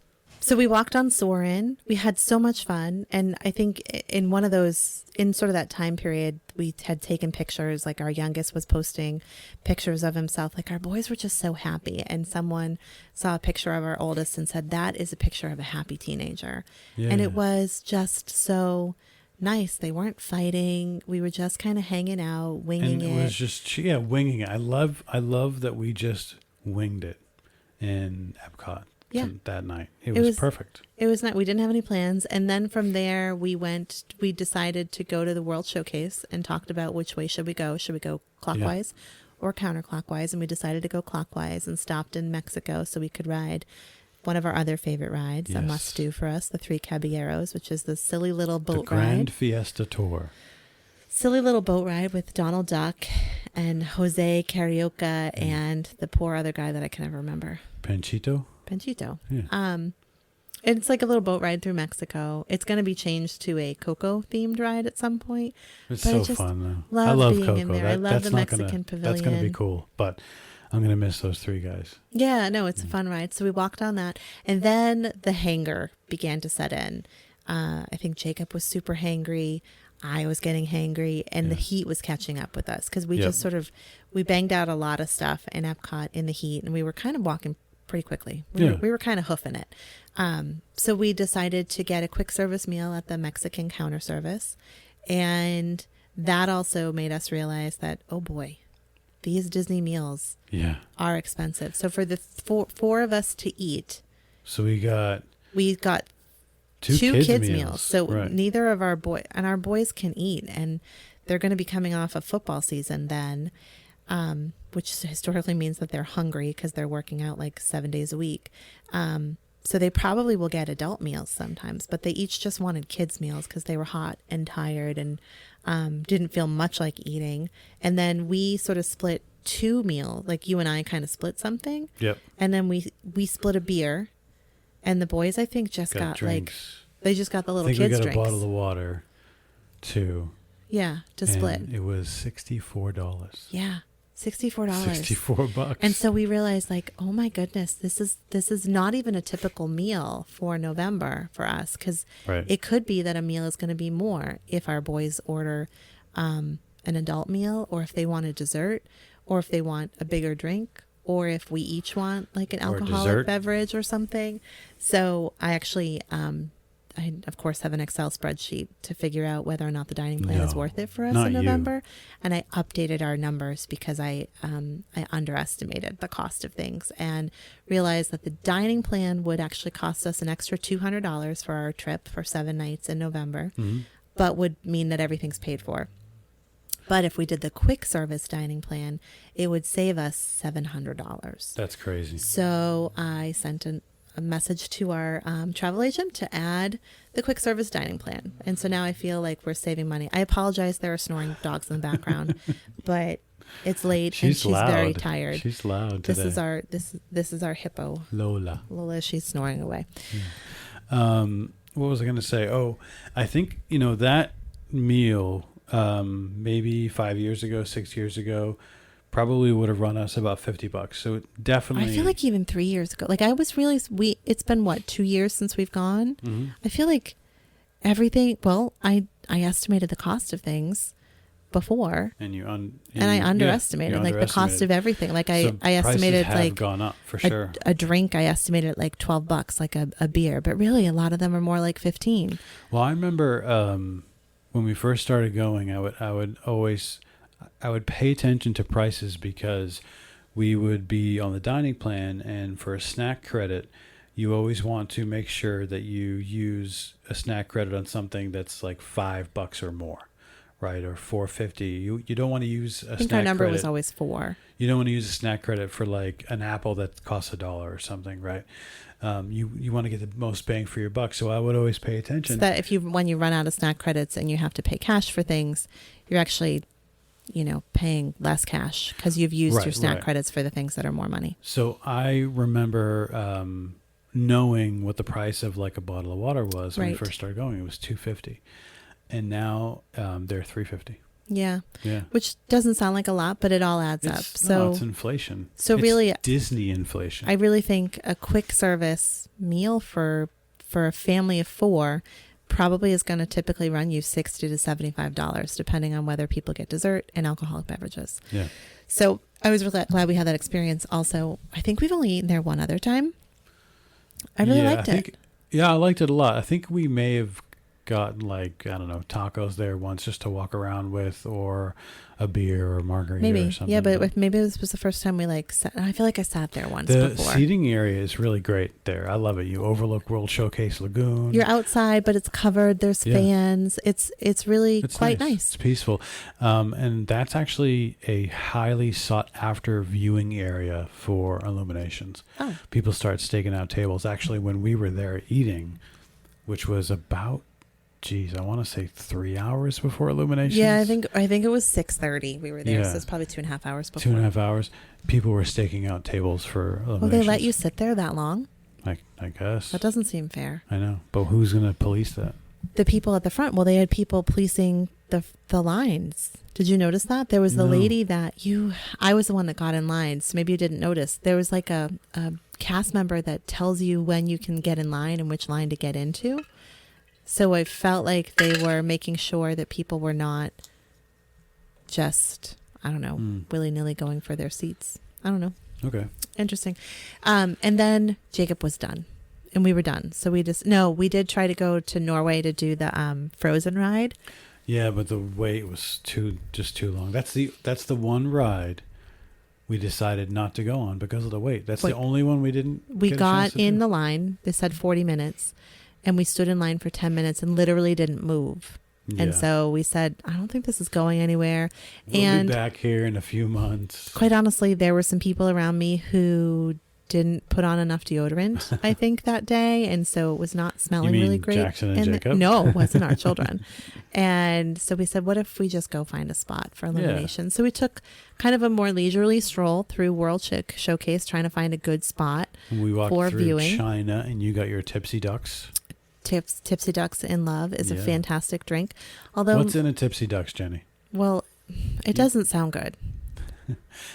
Speaker 2: So we walked on Soarin'. We had so much fun. And I think in one of those, in sort of that time period, we had taken pictures, like our youngest was posting pictures of himself. Like our boys were just so happy. And someone saw a picture of our oldest and said, that is a picture of a happy teenager.
Speaker 1: Yeah.
Speaker 2: And it was just so nice. They weren't fighting. We were just kind of hanging out, winging it.
Speaker 1: And it was just, winging it. I love that we just winged it in Epcot.
Speaker 2: Yeah.
Speaker 1: That night. It was perfect.
Speaker 2: It was not, we didn't have any plans. And then from there we decided to go to the World Showcase and talked about which way should we go. Should we go clockwise or counterclockwise? And we decided to go clockwise and stopped in Mexico so we could ride one of our other favorite rides, a must do for us, the Three Caballeros, which is the silly little boat ride.
Speaker 1: The Grand Fiesta Tour.
Speaker 2: Silly little boat ride with Donald Duck and Jose Carioca and the poor other guy that I can never remember.
Speaker 1: Panchito.
Speaker 2: Yeah. It's like a little boat ride through Mexico. It's going to be changed to a Coco themed ride at some point.
Speaker 1: It's so fun though.
Speaker 2: I
Speaker 1: love
Speaker 2: being
Speaker 1: Coco.
Speaker 2: in there. I love the Mexican pavilion.
Speaker 1: That's going to be cool, but I'm going to miss those 3 guys.
Speaker 2: Yeah, no, it's a fun ride. So we walked on that, and then the hangar began to set in. I think Jacob was super hangry. I was getting hangry, and the heat was catching up with us because we just we banged out a lot of stuff in Epcot in the heat, and we were kind of walking pretty quickly. We were kind of hoofing it. So we decided to get a quick service meal at the Mexican counter service. And that also made us realize that, oh boy, these Disney meals are expensive. So for the four of us to eat,
Speaker 1: so we got
Speaker 2: two kids meals. So neither of our boys can eat, and they're going to be coming off of football season then. Which historically means that they're hungry because they're working out like 7 days a week. So they probably will get adult meals sometimes, but they each just wanted kids meals because they were hot and tired and didn't feel much like eating. And then we sort of split 2 meals, like you and I kind of split something.
Speaker 1: Yep.
Speaker 2: And then we split a beer, and the boys I think just got
Speaker 1: drinks.
Speaker 2: They just got the little
Speaker 1: kids
Speaker 2: drinks.
Speaker 1: We got a bottle of water too.
Speaker 2: Yeah, to split.
Speaker 1: It was $64.
Speaker 2: Yeah. $64.
Speaker 1: $64.
Speaker 2: And so we realized like, oh my goodness, this is not even a typical meal for November for us, because it could be that a meal is going to be more if our boys order an adult meal, or if they want a dessert, or if they want a bigger drink, or if we each want like an alcoholic beverage or something. So I actually I, of course, have an Excel spreadsheet to figure out whether or not the dining plan is worth it for us in November. And I updated our numbers because I underestimated the cost of things and realized that the dining plan would actually cost us an extra $200 for our trip for 7 nights in November, but would mean that everything's paid for. But if we did the quick service dining plan, it would save us $700.
Speaker 1: That's crazy.
Speaker 2: So I sent a message to our travel agent to add the quick service dining plan. And so now I feel like we're saving money. I apologize. There are snoring dogs in the background, but it's late and she's very tired.
Speaker 1: She's loud
Speaker 2: this
Speaker 1: today.
Speaker 2: This is our hippo.
Speaker 1: Lola,
Speaker 2: she's snoring away.
Speaker 1: Yeah. What was I going to say? Oh, I think, that meal, maybe 5 years ago, 6 years ago, probably would have run us about $50. So definitely.
Speaker 2: I feel like even 3 years ago, like I was really, it's been what, 2 years since we've gone.
Speaker 1: Mm-hmm.
Speaker 2: I feel like everything, well, I estimated the cost of things before,
Speaker 1: and
Speaker 2: I underestimated like the cost of everything. Like I estimated
Speaker 1: prices have
Speaker 2: like
Speaker 1: gone up for sure.
Speaker 2: A drink I estimated at like $12, like a beer, but really a lot of them are more like 15.
Speaker 1: Well, I remember when we first started going, I would pay attention to prices because we would be on the dining plan, and for a snack credit, you always want to make sure that you use a snack credit on something that's like $5 or more, right? Or $4.50. You don't want to use a snack credit.
Speaker 2: I think our number was always 4.
Speaker 1: You don't want to use a snack credit for like an apple that costs $1 or something, right? You want to get the most bang for your buck. So I would always pay attention.
Speaker 2: So that when you run out of snack credits and you have to pay cash for things, you're actually, paying less cash because you've used your snack credits for the things that are more money.
Speaker 1: So I remember knowing what the price of like a bottle of water was when we first started going. It was $2.50, and now they're $3.50.
Speaker 2: Yeah. Which doesn't sound like a lot, but it all adds up. So
Speaker 1: it's inflation.
Speaker 2: So
Speaker 1: it's
Speaker 2: really,
Speaker 1: Disney inflation.
Speaker 2: I really think a quick service meal for a family of 4 probably is going to typically run you $60 to $75, depending on whether people get dessert and alcoholic beverages.
Speaker 1: Yeah.
Speaker 2: So I was really glad we had that experience. Also, I think we've only eaten there one other time. I really liked it.
Speaker 1: Yeah, I liked it a lot. I think we may have gotten like, I don't know, tacos there once just to walk around with, or a beer or margarita or something.
Speaker 2: Yeah, but maybe this was the first time we like sat. I feel like I sat there once
Speaker 1: before.
Speaker 2: The
Speaker 1: seating area is really great there. I love it. You overlook World Showcase Lagoon.
Speaker 2: You're outside, but it's covered. There's fans. It's really quite nice.
Speaker 1: It's peaceful. And that's actually a highly sought after viewing area for Illuminations.
Speaker 2: Oh.
Speaker 1: People start staking out tables. Actually, when we were there eating, which was about, I want to say 3 hours before Illuminations.
Speaker 2: Yeah, I think it was 6:30 we were there, so it's probably 2.5 hours before.
Speaker 1: 2.5 hours. People were staking out tables for Illuminations.
Speaker 2: Well, they let you sit there that long?
Speaker 1: I guess.
Speaker 2: That doesn't seem fair.
Speaker 1: I know, but who's going to police that?
Speaker 2: The people at the front. Well, they had people policing the lines. Did you notice that? There was the lady that I was the one that got in line, so maybe you didn't notice. There was like a cast member that tells you when you can get in line and which line to get into. So I felt like they were making sure that people were not just, I don't know, willy-nilly going for their seats. I don't know.
Speaker 1: Okay.
Speaker 2: Interesting. And then Jacob was done and we were done. So we did try to go to Norway to do the Frozen ride. Yeah,
Speaker 1: but the wait was too long. That's the one ride we decided not to go on because of the wait. That's the only one we didn't.
Speaker 2: We got in the line. They said 40 minutes. And we stood in line for 10 minutes and literally didn't move. Yeah. And so we said, I don't think this is going anywhere.
Speaker 1: We'll be back here in a few months.
Speaker 2: Quite honestly, there were some people around me who didn't put on enough deodorant, I think, that day. And so it was not smelling really great.
Speaker 1: Jackson and Jacob?
Speaker 2: No, it wasn't our children. And so we said, what if we just go find a spot for Illumination? Yeah. So we took kind of a more leisurely stroll through World Showcase, trying to find a good spot
Speaker 1: we walked
Speaker 2: for
Speaker 1: through
Speaker 2: viewing.
Speaker 1: China, and you got your Tipsy Ducks.
Speaker 2: Tipsy Ducks in Love is a fantastic drink. Although,
Speaker 1: what's in a Tipsy Ducks, Jenny?
Speaker 2: Well, it doesn't sound good.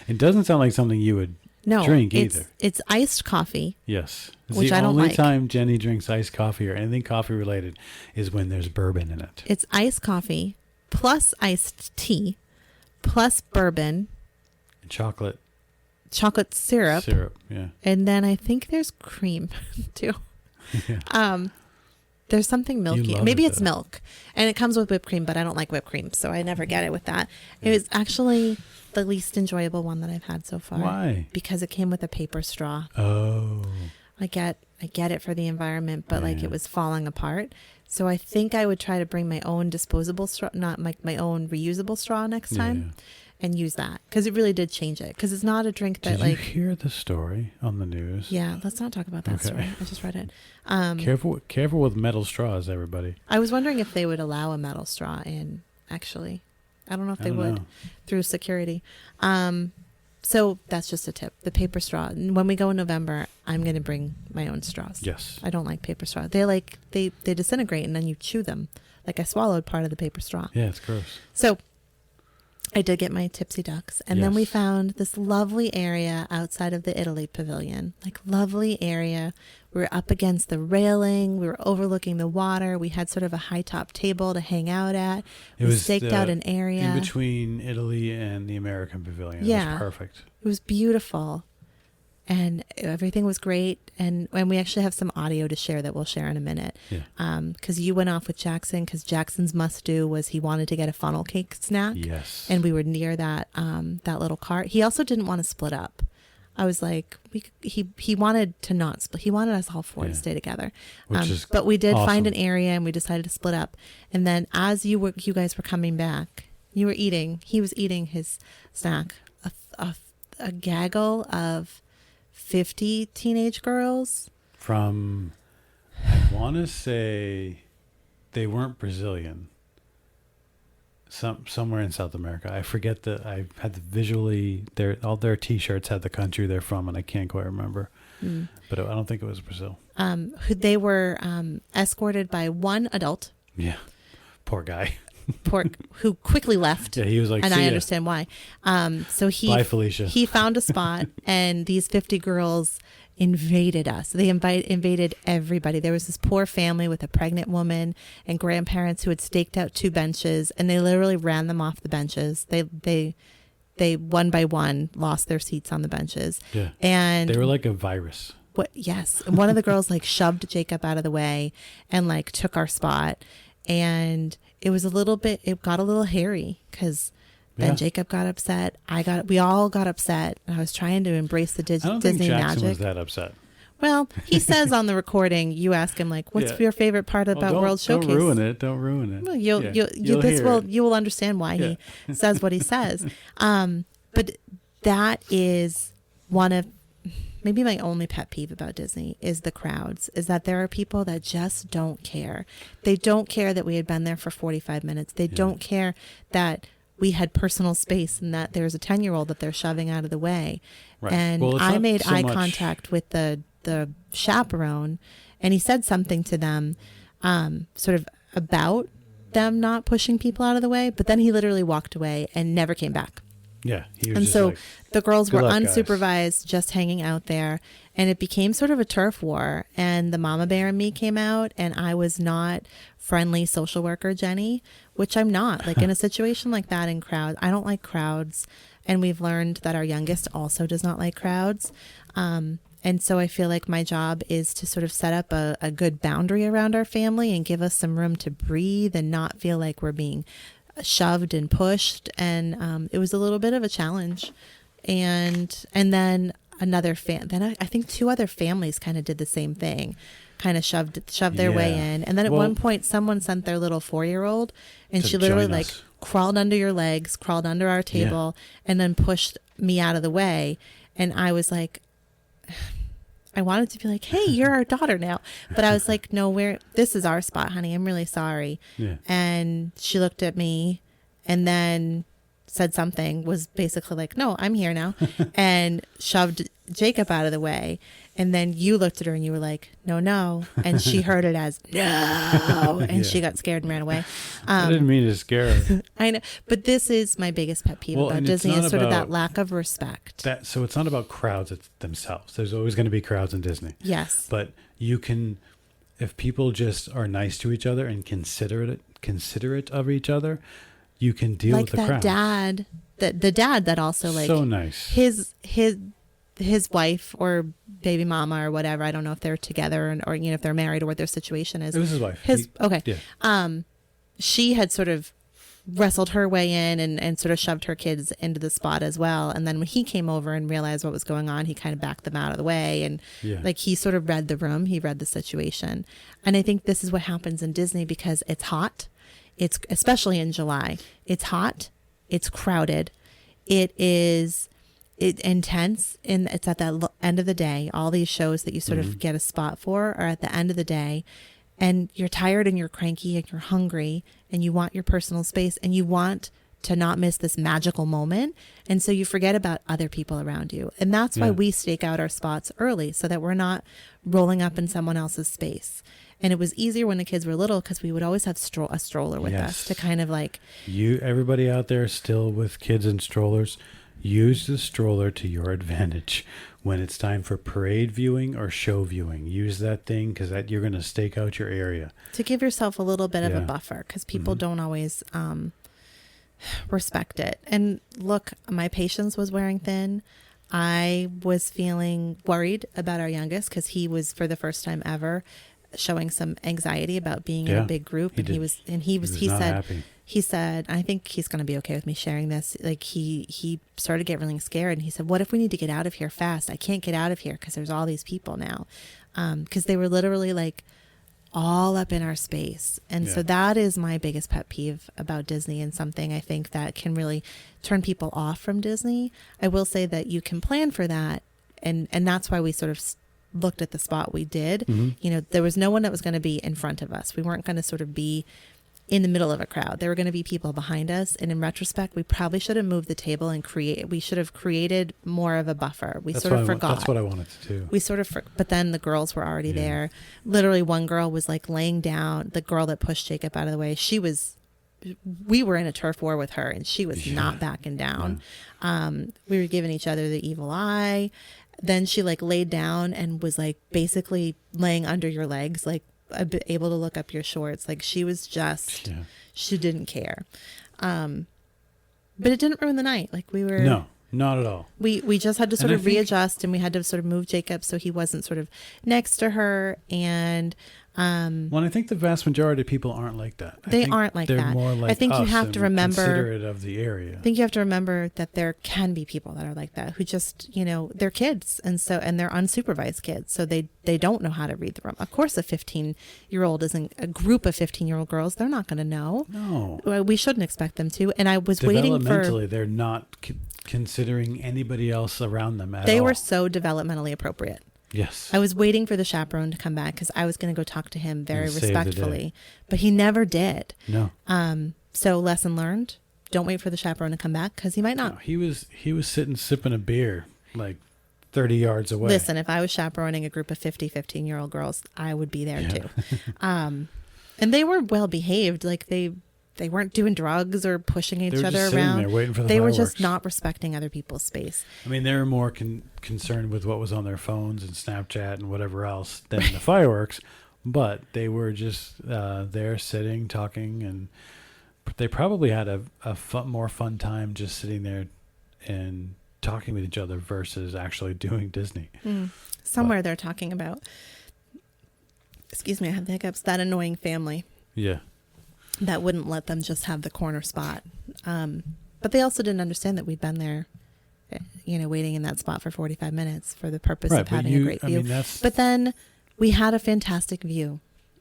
Speaker 1: It doesn't sound like something you would drink either.
Speaker 2: It's iced coffee.
Speaker 1: Yes.
Speaker 2: Which I don't like.
Speaker 1: The only time Jenny drinks iced coffee or anything coffee related is when there's bourbon in it.
Speaker 2: It's iced coffee plus iced tea plus bourbon.
Speaker 1: And chocolate
Speaker 2: syrup.
Speaker 1: Yeah.
Speaker 2: And then I think there's cream too. Yeah. There's something milky. Maybe it's milk. And it comes with whipped cream, but I don't like whipped cream, so I never get it with that. It was actually the least enjoyable one that I've had so far.
Speaker 1: Why?
Speaker 2: Because it came with a paper straw.
Speaker 1: Oh.
Speaker 2: I get it for the environment, but like it was falling apart. So I think I would try to bring my own disposable straw, not my own reusable straw next time. Yeah. And use that, because it really did change it, because it's not a drink that
Speaker 1: Did you hear the story on the news?
Speaker 2: Yeah, let's not talk about that story. I just read it.
Speaker 1: Careful with metal straws, everybody.
Speaker 2: I was wondering if they would allow a metal straw in, actually. I don't know if they would through security. So that's just a tip. The paper straw. When we go in November, I'm going to bring my own straws.
Speaker 1: Yes.
Speaker 2: I don't like paper straw. They disintegrate and then you chew them. Like I swallowed part of the paper straw.
Speaker 1: Yeah, it's gross.
Speaker 2: So I did get my tipsy ducks. And then we
Speaker 1: Yes.
Speaker 2: found this lovely area outside of the Italy pavilion, like lovely area. We were up against the railing. We were overlooking the water. We had sort of a high top table to hang out at.
Speaker 1: It
Speaker 2: We
Speaker 1: was
Speaker 2: staked out an area.
Speaker 1: in between Italy and the American pavilion.
Speaker 2: Yeah.
Speaker 1: It was perfect.
Speaker 2: It was beautiful. And everything was great. And we actually have some audio to share that we'll share in a minute.
Speaker 1: Yeah.
Speaker 2: Because you went off with Jackson, because Jackson's must-do was he wanted to get a funnel cake snack.
Speaker 1: Yes.
Speaker 2: And we were near that that little cart. He also didn't want to split up. I was like, he wanted to not split. He wanted us all four to stay together.
Speaker 1: Which is
Speaker 2: but we did find
Speaker 1: awesome.
Speaker 2: an area, and we decided to split up. And then as you guys were coming back, he was eating his snack. A gaggle of 50 teenage girls.
Speaker 1: From, I want to say, they weren't Brazilian. Somewhere in South America. I forget I had to visually, all their T-shirts had the country they're from, and I can't quite remember. But I don't think it was Brazil.
Speaker 2: They were escorted by one adult.
Speaker 1: Yeah. Poor guy.
Speaker 2: Who quickly left.
Speaker 1: Yeah, he was like,
Speaker 2: and
Speaker 1: "See
Speaker 2: I
Speaker 1: ya."
Speaker 2: understand why. So
Speaker 1: Bye, Felicia.
Speaker 2: he found a spot, and these 50 girls invaded us. They invaded everybody. There was this poor family with a pregnant woman and grandparents who had staked out 2 benches, and they literally ran them off the benches. They one by one lost their seats on the benches.
Speaker 1: Yeah.
Speaker 2: And
Speaker 1: they were like a virus.
Speaker 2: Yes. And one of the girls like shoved Jacob out of the way and like took our spot. And it got a little hairy because then Jacob got upset. We all got upset. I was trying to embrace the
Speaker 1: I don't
Speaker 2: Disney
Speaker 1: think Jackson
Speaker 2: magic.
Speaker 1: was that upset.
Speaker 2: Well, he says on the recording, you ask him like, "What's your favorite part about World Showcase?"
Speaker 1: Don't ruin it.
Speaker 2: Well, you will understand why he says what he says. But that is one of maybe my only pet peeve about Disney is the crowds, is that there are people that just don't care. They don't care that we had been there for 45 minutes. They don't care that we had personal space and that there's a 10-year-old that they're shoving out of the way. Right. And I made eye contact with the chaperone, and he said something to them sort of about them not pushing people out of the way, but then he literally walked away and never came back.
Speaker 1: Yeah. He was
Speaker 2: and
Speaker 1: just
Speaker 2: so
Speaker 1: like,
Speaker 2: the girls were
Speaker 1: luck,
Speaker 2: unsupervised,
Speaker 1: guys.
Speaker 2: just hanging out there. And it became sort of a turf war. And the mama bear and me came out, and I was not friendly social worker Jenny, which I'm not. Like in a situation like that in crowds, I don't like crowds. And we've learned that our youngest also does not like crowds. And so I feel like my job is to sort of set up a good boundary around our family and give us some room to breathe and not feel like we're being shoved and pushed. And it was a little bit of a challenge. And then then I think 2 other families kind of did the same thing, kind of shoved their way in. And then at one point someone sent their little 4-year-old, and she literally like crawled under your legs, crawled under our table, and then pushed me out of the way. And I was like, I wanted to be like, "Hey, you're our daughter now." But I was like, "No, this is our spot, honey. I'm really sorry."
Speaker 1: Yeah.
Speaker 2: And she looked at me and then said something, was basically like, "No, I'm here now," and shoved Jacob out of the way. And then you looked at her and you were like, "No." And she heard it as "no." And she got scared and ran away.
Speaker 1: I didn't mean to scare her.
Speaker 2: I know. But this is my biggest pet peeve about Disney, is sort of that lack of respect.
Speaker 1: So it's not about crowds themselves. There's always going to be crowds in Disney.
Speaker 2: Yes.
Speaker 1: But you can, if people just are nice to each other and considerate of each other, you can deal with the crowds.
Speaker 2: Like that dad, the dad that also like
Speaker 1: so nice.
Speaker 2: His wife or baby mama or whatever, I don't know if they're together or if they're married or what their situation is.
Speaker 1: It was his wife.
Speaker 2: She had sort of wrestled her way in and sort of shoved her kids into the spot as well. And then when he came over and realized what was going on, he kind of backed them out of the way. And like he sort of read the room, he read the situation. And I think this is what happens in Disney because it's hot. It's especially in July. It's hot. It's crowded. It's intense, and it's at the end of the day. All these shows that you sort of get a spot for are at the end of the day, and you're tired and you're cranky and you're hungry and you want your personal space and you want to not miss this magical moment. And so you forget about other people around you. And that's why we stake out our spots early so that we're not rolling up in someone else's space. And it was easier when the kids were little because we would always have a stroller with us to kind of like.
Speaker 1: Everybody out there still with kids and strollers, use the stroller to your advantage when it's time for parade viewing or show viewing. Use that thing because you're going to stake out your area.
Speaker 2: To give yourself a little bit of a buffer because people
Speaker 1: Mm-hmm.
Speaker 2: don't always respect it. And look, my patience was wearing thin. I was feeling worried about our youngest because he was, for the first time ever, showing some anxiety about being in a big group. He said, I think he's going to be okay with me sharing this. Like he started to get really scared. And he said, what if we need to get out of here fast? I can't get out of here because there's all these people now. Because they were literally like all up in our space. And so that is my biggest pet peeve about Disney, and something I think that can really turn people off from Disney. I will say that you can plan for that. And that's why we sort of looked at the spot we did.
Speaker 1: Mm-hmm.
Speaker 2: You know, there was no one that was going to be in front of us. We weren't going to sort of be in the middle of a crowd. There were going to be people behind us. And in retrospect, we probably should have moved the table and we should have created more of a buffer. We sort of forgot.
Speaker 1: That's what I wanted to do.
Speaker 2: We sort of, but then the girls were already there. Literally one girl was like laying down, the girl that pushed Jacob out of the way. We were in a turf war with her and she was not backing down. We were giving each other the evil eye. Then she like laid down and was like basically laying under your legs, like able to look up your shorts. Like she was just, she didn't care. But it didn't ruin the night. Like we were.
Speaker 1: No, not at all.
Speaker 2: We just had to sort of readjust, and we had to sort of move Jacob so he wasn't sort of next to her. And
Speaker 1: well, I think the vast majority of people aren't like that.
Speaker 2: They aren't like
Speaker 1: they're
Speaker 2: that.
Speaker 1: More like
Speaker 2: I think you
Speaker 1: us
Speaker 2: have to
Speaker 1: and
Speaker 2: remember,
Speaker 1: considerate of the area.
Speaker 2: I think you have to remember that there can be people that are like that who just, you know, they're kids, and they're unsupervised kids, so they don't know how to read the room. Of course, a 15-year-old isn't a group of 15-year-old girls. They're not going to know.
Speaker 1: No,
Speaker 2: we shouldn't expect them to. And I was waiting for.
Speaker 1: Developmentally, they're not considering anybody else around them at all.
Speaker 2: They were so developmentally appropriate.
Speaker 1: Yes.
Speaker 2: I was waiting for the chaperone to come back because I was going to go talk to him very respectfully, but he never did.
Speaker 1: No.
Speaker 2: So lesson learned: don't wait for the chaperone to come back because he might not.
Speaker 1: No, he was sitting sipping a beer like 30 yards away.
Speaker 2: Listen, if I was chaperoning a group of 15-year-old girls, I would be there too. And they were well behaved. Like they weren't doing drugs or pushing each other around.
Speaker 1: There waiting for the
Speaker 2: they
Speaker 1: fireworks.
Speaker 2: were just not respecting other people's space.
Speaker 1: I mean, they were more concerned with what was on their phones and Snapchat and whatever else than the fireworks, but they were just there sitting, talking, and they probably had a more fun time just sitting there and talking with each other versus actually doing Disney.
Speaker 2: Somewhere they're talking about, excuse me, I have the hiccups, that annoying family.
Speaker 1: Yeah.
Speaker 2: That wouldn't let them just have the corner spot. But they also didn't understand that we'd been there, you know, waiting in that spot for 45 minutes for the purpose of having a great view. But then we had a fantastic view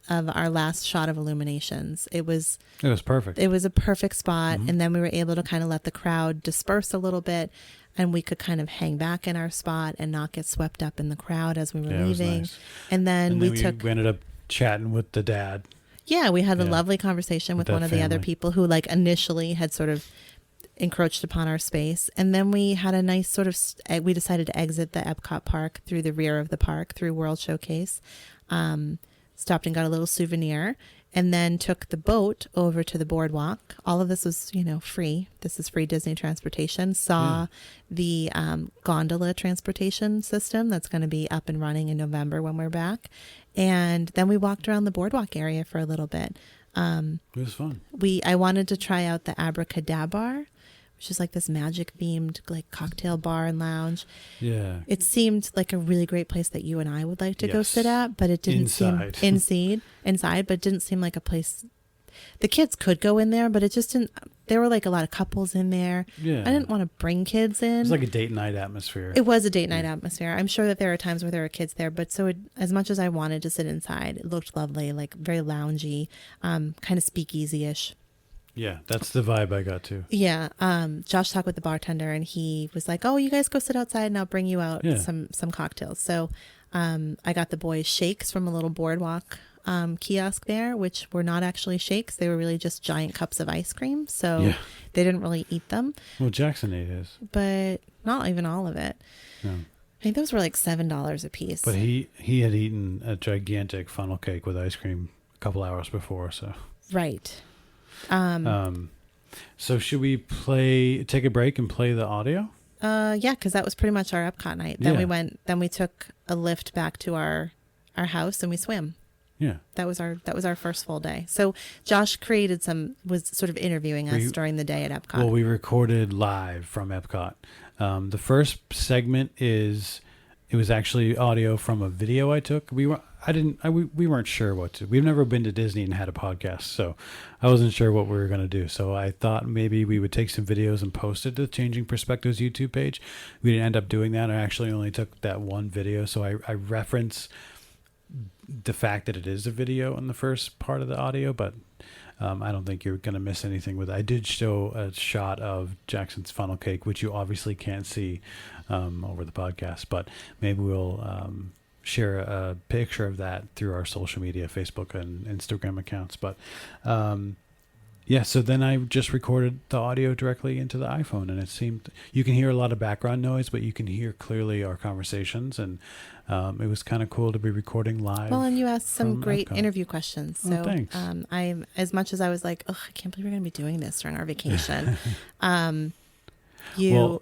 Speaker 2: of our last shot of illuminations. It was
Speaker 1: perfect.
Speaker 2: It was a perfect spot. And then we were able to kind of let the crowd disperse a little bit, and we could kind of hang back in our spot and not get swept up in the crowd as we were leaving. Nice. And then we ended up
Speaker 1: chatting with the dad.
Speaker 2: Yeah, we had a lovely conversation with one of the other people who like initially had sort of encroached upon our space. And then we had a nice sort of, we decided to exit the Epcot park through the rear of the park, through World Showcase, stopped and got a little souvenir, and then took the boat over to the boardwalk. All of this was, you know, free. This is free Disney transportation. Saw the gondola transportation system that's going to be up and running in November when we're back. And then we walked around the boardwalk area for a little bit.
Speaker 1: It was fun.
Speaker 2: I wanted to try out the Abracadabra, which is like this magic themed like cocktail bar and lounge.
Speaker 1: Yeah.
Speaker 2: It seemed like a really great place that you and I would like to go sit at, but it didn't seem inside, but it didn't seem like a place. The kids could go in there, but it just didn't. There were like a lot of couples in there. Yeah. I didn't want to bring kids in.
Speaker 1: It was like a date night atmosphere.
Speaker 2: It was a date night atmosphere. I'm sure that there are times where there are kids there, but as much as I wanted to sit inside, it looked lovely, like very loungy, kind of speakeasy-ish.
Speaker 1: Yeah, that's the vibe I got too.
Speaker 2: Yeah. Josh talked with the bartender and he was like, oh, you guys go sit outside and I'll bring you out some cocktails. So I got the boys shakes from a little boardwalk kiosk there, which were not actually shakes. They were really just giant cups of ice cream. So they didn't really eat them.
Speaker 1: Well, Jackson ate his.
Speaker 2: But not even all of it.
Speaker 1: No.
Speaker 2: I think those were like $7 a piece.
Speaker 1: But he had eaten a gigantic funnel cake with ice cream a couple hours before, so.
Speaker 2: Right.
Speaker 1: So should we take a break and play the audio?
Speaker 2: Yeah, because that was pretty much our Epcot night. Then we took a lift back to our house and we swam.
Speaker 1: Yeah.
Speaker 2: That was our first full day. So Josh was sort of interviewing us during the day at Epcot.
Speaker 1: Well, we recorded live from Epcot. The first segment it was actually audio from a video I took. We weren't sure what to. We've never been to Disney and had a podcast, so I wasn't sure what we were going to do. So I thought maybe we would take some videos and post it to the Changing Perspectives YouTube page. We didn't end up doing that. I actually only took that one video, so I reference the fact that it is a video in the first part of the audio, but I don't think you're going to miss anything with it. I did show a shot of Jackson's funnel cake, which you obviously can't see over the podcast, but maybe we'll share a picture of that through our social media, Facebook and Instagram accounts. But yeah, so then I just recorded the audio directly into the iPhone, and it seemed you can hear a lot of background noise, but you can hear clearly our conversations, and it was kind of cool to be recording live.
Speaker 2: Well, and you asked some great
Speaker 1: Epcot.
Speaker 2: Interview questions. So
Speaker 1: thanks.
Speaker 2: I'm, as much as I was like, I can't believe we're going to be doing this during our vacation.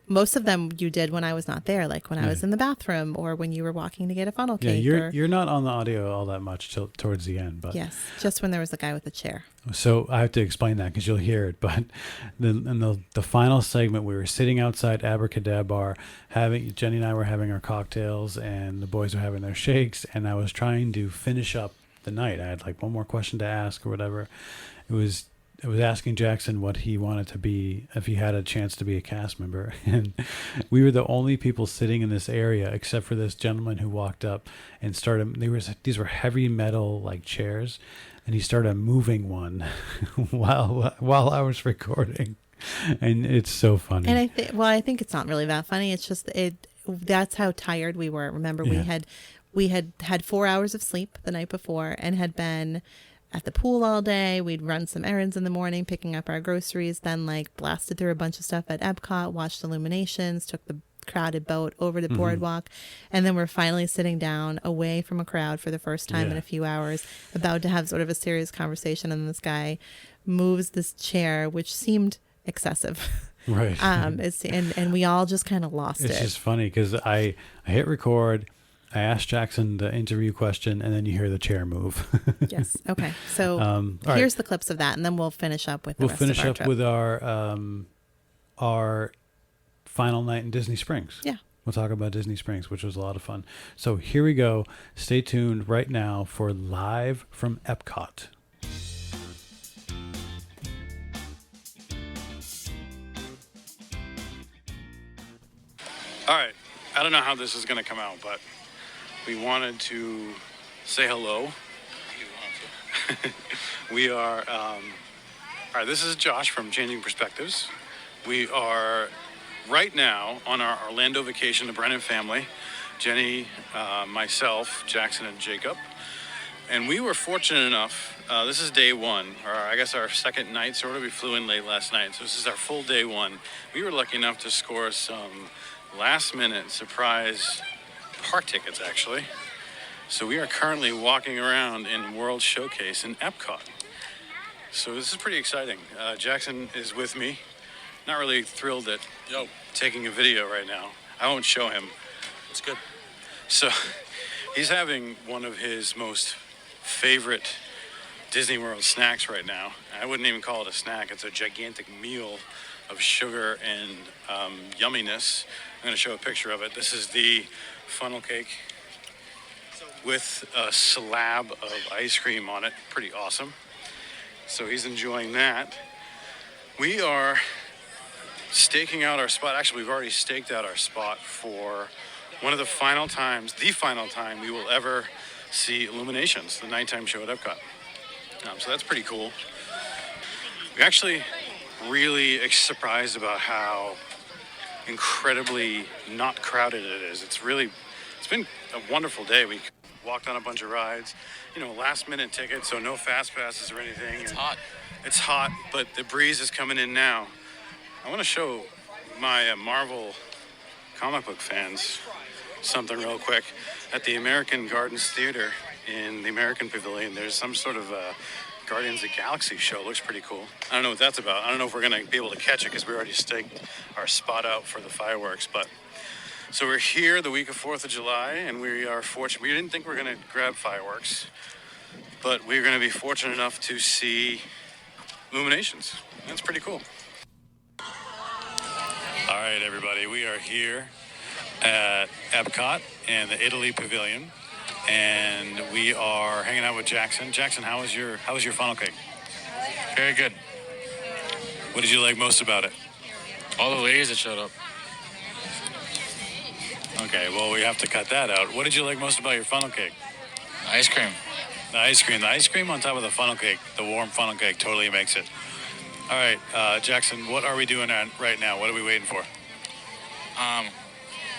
Speaker 2: Most of them you did when I was not there, like when I was in the bathroom or when you were walking to get a funnel cake.
Speaker 1: Yeah, you're not on the audio all that much towards the end, but
Speaker 2: yes, just when there was a guy with a chair.
Speaker 1: So I have to explain that because you'll hear it. But in the final segment, we were sitting outside Abracadabra, Jenny and I were having our cocktails, and the boys were having their shakes, and I was trying to finish up the night. I had like one more question to ask or whatever. I was asking Jackson what he wanted to be if he had a chance to be a cast member, and we were the only people sitting in this area except for this gentleman who walked up and started. These were heavy metal like chairs, and he started moving one while I was recording, and it's so funny.
Speaker 2: And I think it's not really that funny. It's just that's how tired we were. Remember, we had 4 hours of sleep the night before and had been at the pool all day. We'd run some errands in the morning, picking up our groceries, then like blasted through a bunch of stuff at Epcot, watched Illuminations, took the crowded boat over to Boardwalk, and then we're finally sitting down away from a crowd for the first time in a few hours, about to have sort of a serious conversation, and this guy moves this chair, which seemed excessive.
Speaker 1: Right.
Speaker 2: And we all just kind of lost it.
Speaker 1: It's just funny because I hit record, I asked Jackson the interview question, and then you hear the chair move.
Speaker 2: Yes. Okay. So here's the clips of that, and then we'll finish up with the rest of our trip.
Speaker 1: With our final night in Disney Springs.
Speaker 2: Yeah.
Speaker 1: We'll talk about Disney Springs, which was a lot of fun. So here we go. Stay tuned right now for Live from Epcot. All right. I don't know how this is going to come out, but we wanted to say hello. We are, all right, this is Josh from Changing Perspectives. We are right now on our Orlando vacation, the Brennan family, Jenny, myself, Jackson, and Jacob. And we were fortunate enough, this is day one, or I guess our second night, sort of. We flew in late last night, so this is our full day one. We were lucky enough to score some last-minute surprise park tickets, actually. So we are currently walking around in World Showcase in Epcot. So this is pretty exciting. Jackson is with me. Not really thrilled at taking a video right now. I won't show him.
Speaker 3: It's good.
Speaker 1: So he's having one of his most favorite Disney World snacks right now. I wouldn't even call it a snack. It's a gigantic meal of sugar and yumminess. I'm going to show a picture of it. This is the funnel cake with a slab of ice cream on it. Pretty awesome. So he's enjoying that. We are staking out our spot. Actually, we've already staked out our spot for one of the final time we will ever see Illuminations, the nighttime show at Epcot. So that's pretty cool. We're actually really surprised about how incredibly not crowded it is. It's been a wonderful day. We walked on a bunch of rides, last minute tickets, so no fast passes or anything.
Speaker 3: It's hot.
Speaker 1: It's hot, but the breeze is coming in now. I want to show my Marvel comic book fans something real quick. At the American Gardens Theater in the American Pavilion, there's some sort of Guardians of the Galaxy show. Looks pretty cool. I don't know what that's about. I don't know if we're going to be able to catch it because we already staked our spot out for the fireworks. But so we're here the week of 4th of July, and we are fortunate. We didn't think we were going to grab fireworks, but we're going to be fortunate enough to see illuminations. That's pretty cool. All right, everybody, we are here at Epcot in the Italy Pavilion, and we are hanging out with Jackson. Jackson, how was your funnel cake?
Speaker 3: Very good.
Speaker 1: What did you like most about it?
Speaker 3: All the ladies that showed up.
Speaker 1: Okay, well, we have to cut that out. What did you like most about your funnel cake?
Speaker 3: Ice cream.
Speaker 1: The ice cream on top of the funnel cake, the warm funnel cake, totally makes it. All right, Jackson, what are we doing right now? What are we waiting for?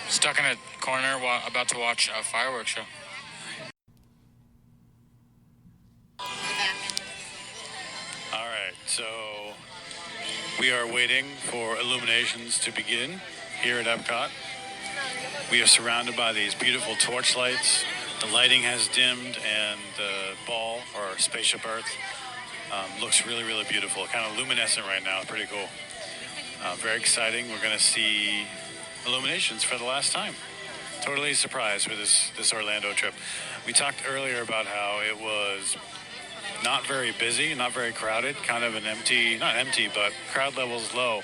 Speaker 3: Stuck in a corner about to watch a fireworks show.
Speaker 1: All right, so we are waiting for illuminations to begin here at Epcot. We are surrounded by these beautiful torch lights. The lighting has dimmed, and the ball, or Spaceship Earth, looks really, really beautiful. Kind of luminescent right now. Pretty cool. Very exciting. We're going to see illuminations for the last time. Totally surprised with this Orlando trip. We talked earlier about how it was not very busy, not very crowded, kind of an not empty, but crowd levels low.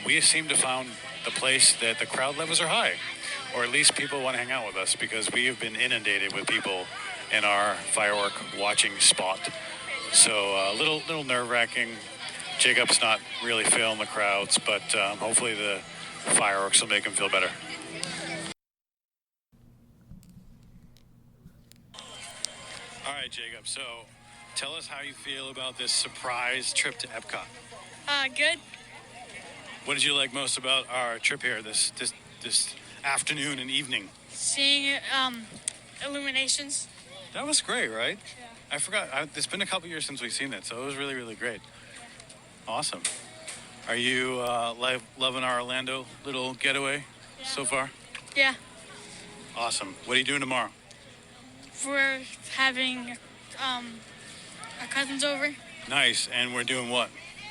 Speaker 1: We seem to found the place that the crowd levels are high, or at least people want to hang out with us, because we have been inundated with people in our firework watching spot. So a little nerve-wracking. Jacob's not really feeling the crowds, but hopefully the fireworks will make him feel better. All right, Jacob, so tell us how you feel about this surprise trip to Epcot.
Speaker 4: Good.
Speaker 1: What did you like most about our trip here this afternoon and evening?
Speaker 4: Seeing illuminations.
Speaker 1: That was great, right?
Speaker 4: Yeah.
Speaker 1: I forgot. It's been a couple years since we've seen it, so it was really, really great. Awesome. Are you loving our Orlando little getaway so far?
Speaker 4: Yeah.
Speaker 1: Awesome. What are you doing tomorrow?
Speaker 4: We're having our cousins over,
Speaker 1: Nice. And we're doing what?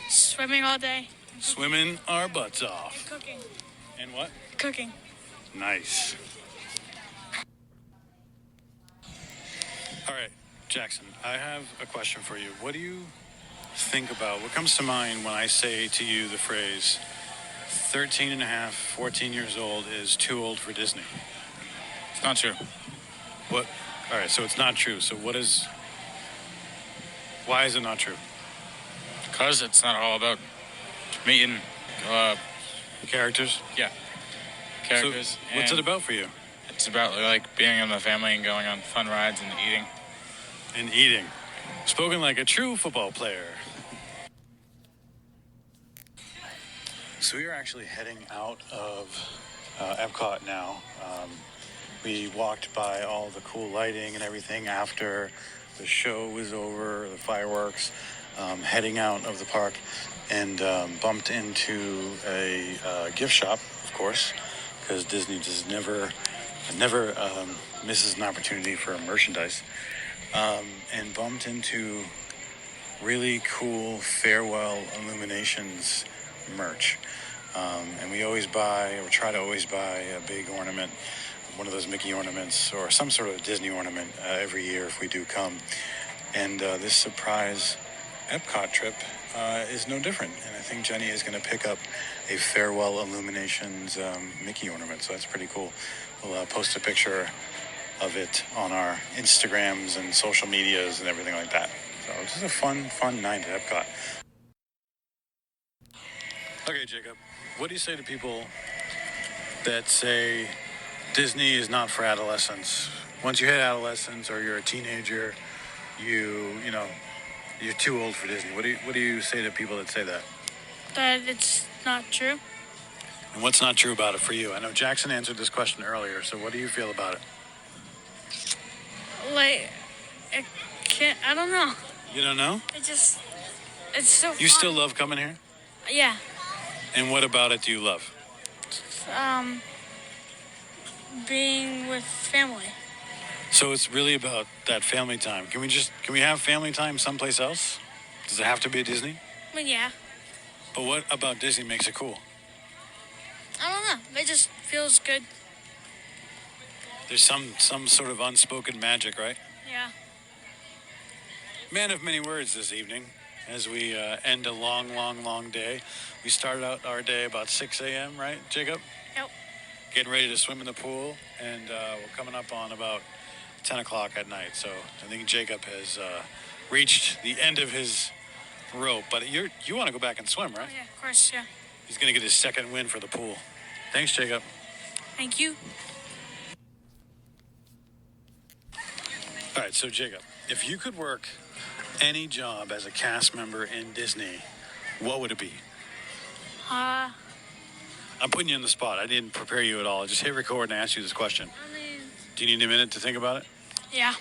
Speaker 4: swimming all day.
Speaker 1: Swimming our butts off.
Speaker 4: And cooking.
Speaker 1: And what?
Speaker 4: Cooking.
Speaker 1: Nice. All right, Jackson, I have a question for you. What do you think about, what comes to mind when I say to you the phrase 13 and a half, 14 years old is too old for Disney?
Speaker 3: It's not true.
Speaker 1: What? All right, so it's not true. So why is it not true?
Speaker 3: Because it's not all about meeting,
Speaker 1: Characters?
Speaker 3: yeah, characters.
Speaker 1: So what's it about for you?
Speaker 3: It's about like being in the family and going on fun rides and eating.
Speaker 1: And eating. Spoken like a true football player. So we are actually heading out of Epcot now. We walked by all the cool lighting and everything after the show was over, the fireworks, heading out of the park, and bumped into a gift shop, of course, because Disney just never misses an opportunity for merchandise, and bumped into really cool farewell illuminations merch. And we try to always buy a big ornament, one of those Mickey ornaments or some sort of Disney ornament every year if we do come. And this surprise Epcot trip is no different. And I think Jenny is going to pick up a farewell illuminations Mickey ornament. So that's pretty cool. We'll post a picture of it on our Instagrams and social medias and everything like that. So it's just a fun night at Epcot. Okay, Jacob, what do you say to people that say Disney is not for adolescents? Once you hit adolescence or you're a teenager, you're too old for Disney. What do you say to people that say that?
Speaker 4: That it's not true.
Speaker 1: And what's not true about it for you? I know Jackson answered this question earlier, so what do you feel about it?
Speaker 4: Like, I don't know.
Speaker 1: You don't know?
Speaker 4: It's so
Speaker 1: You
Speaker 4: fun.
Speaker 1: still love coming here?
Speaker 4: Yeah.
Speaker 1: And what about it do you love?
Speaker 4: being with family.
Speaker 1: So it's really about that family time. Can we have family time someplace else? Does it have to be at Disney?
Speaker 4: But yeah,
Speaker 1: But what about Disney makes it cool?
Speaker 4: I don't know. It just feels good.
Speaker 1: There's some sort of unspoken magic, right?
Speaker 4: Yeah.
Speaker 1: Man of many words this evening as we end a long day. We started out our day about 6 a.m., right, Jacob?
Speaker 4: Yep.
Speaker 1: Getting ready to swim in the pool, and we're coming up on about 10 o'clock at night. So I think Jacob has reached the end of his rope. But you want to go back and swim, right?
Speaker 4: Oh, yeah, of course, yeah.
Speaker 1: He's going to get his second win for the pool. Thanks, Jacob.
Speaker 4: Thank you.
Speaker 1: All right, so Jacob, if you could work any job as a cast member in Disney, what would it be? I'm putting you on the spot. I didn't prepare you at all. I just hit record and ask you this question.
Speaker 4: I mean,
Speaker 1: Do you need a minute to think about it?
Speaker 4: yeah.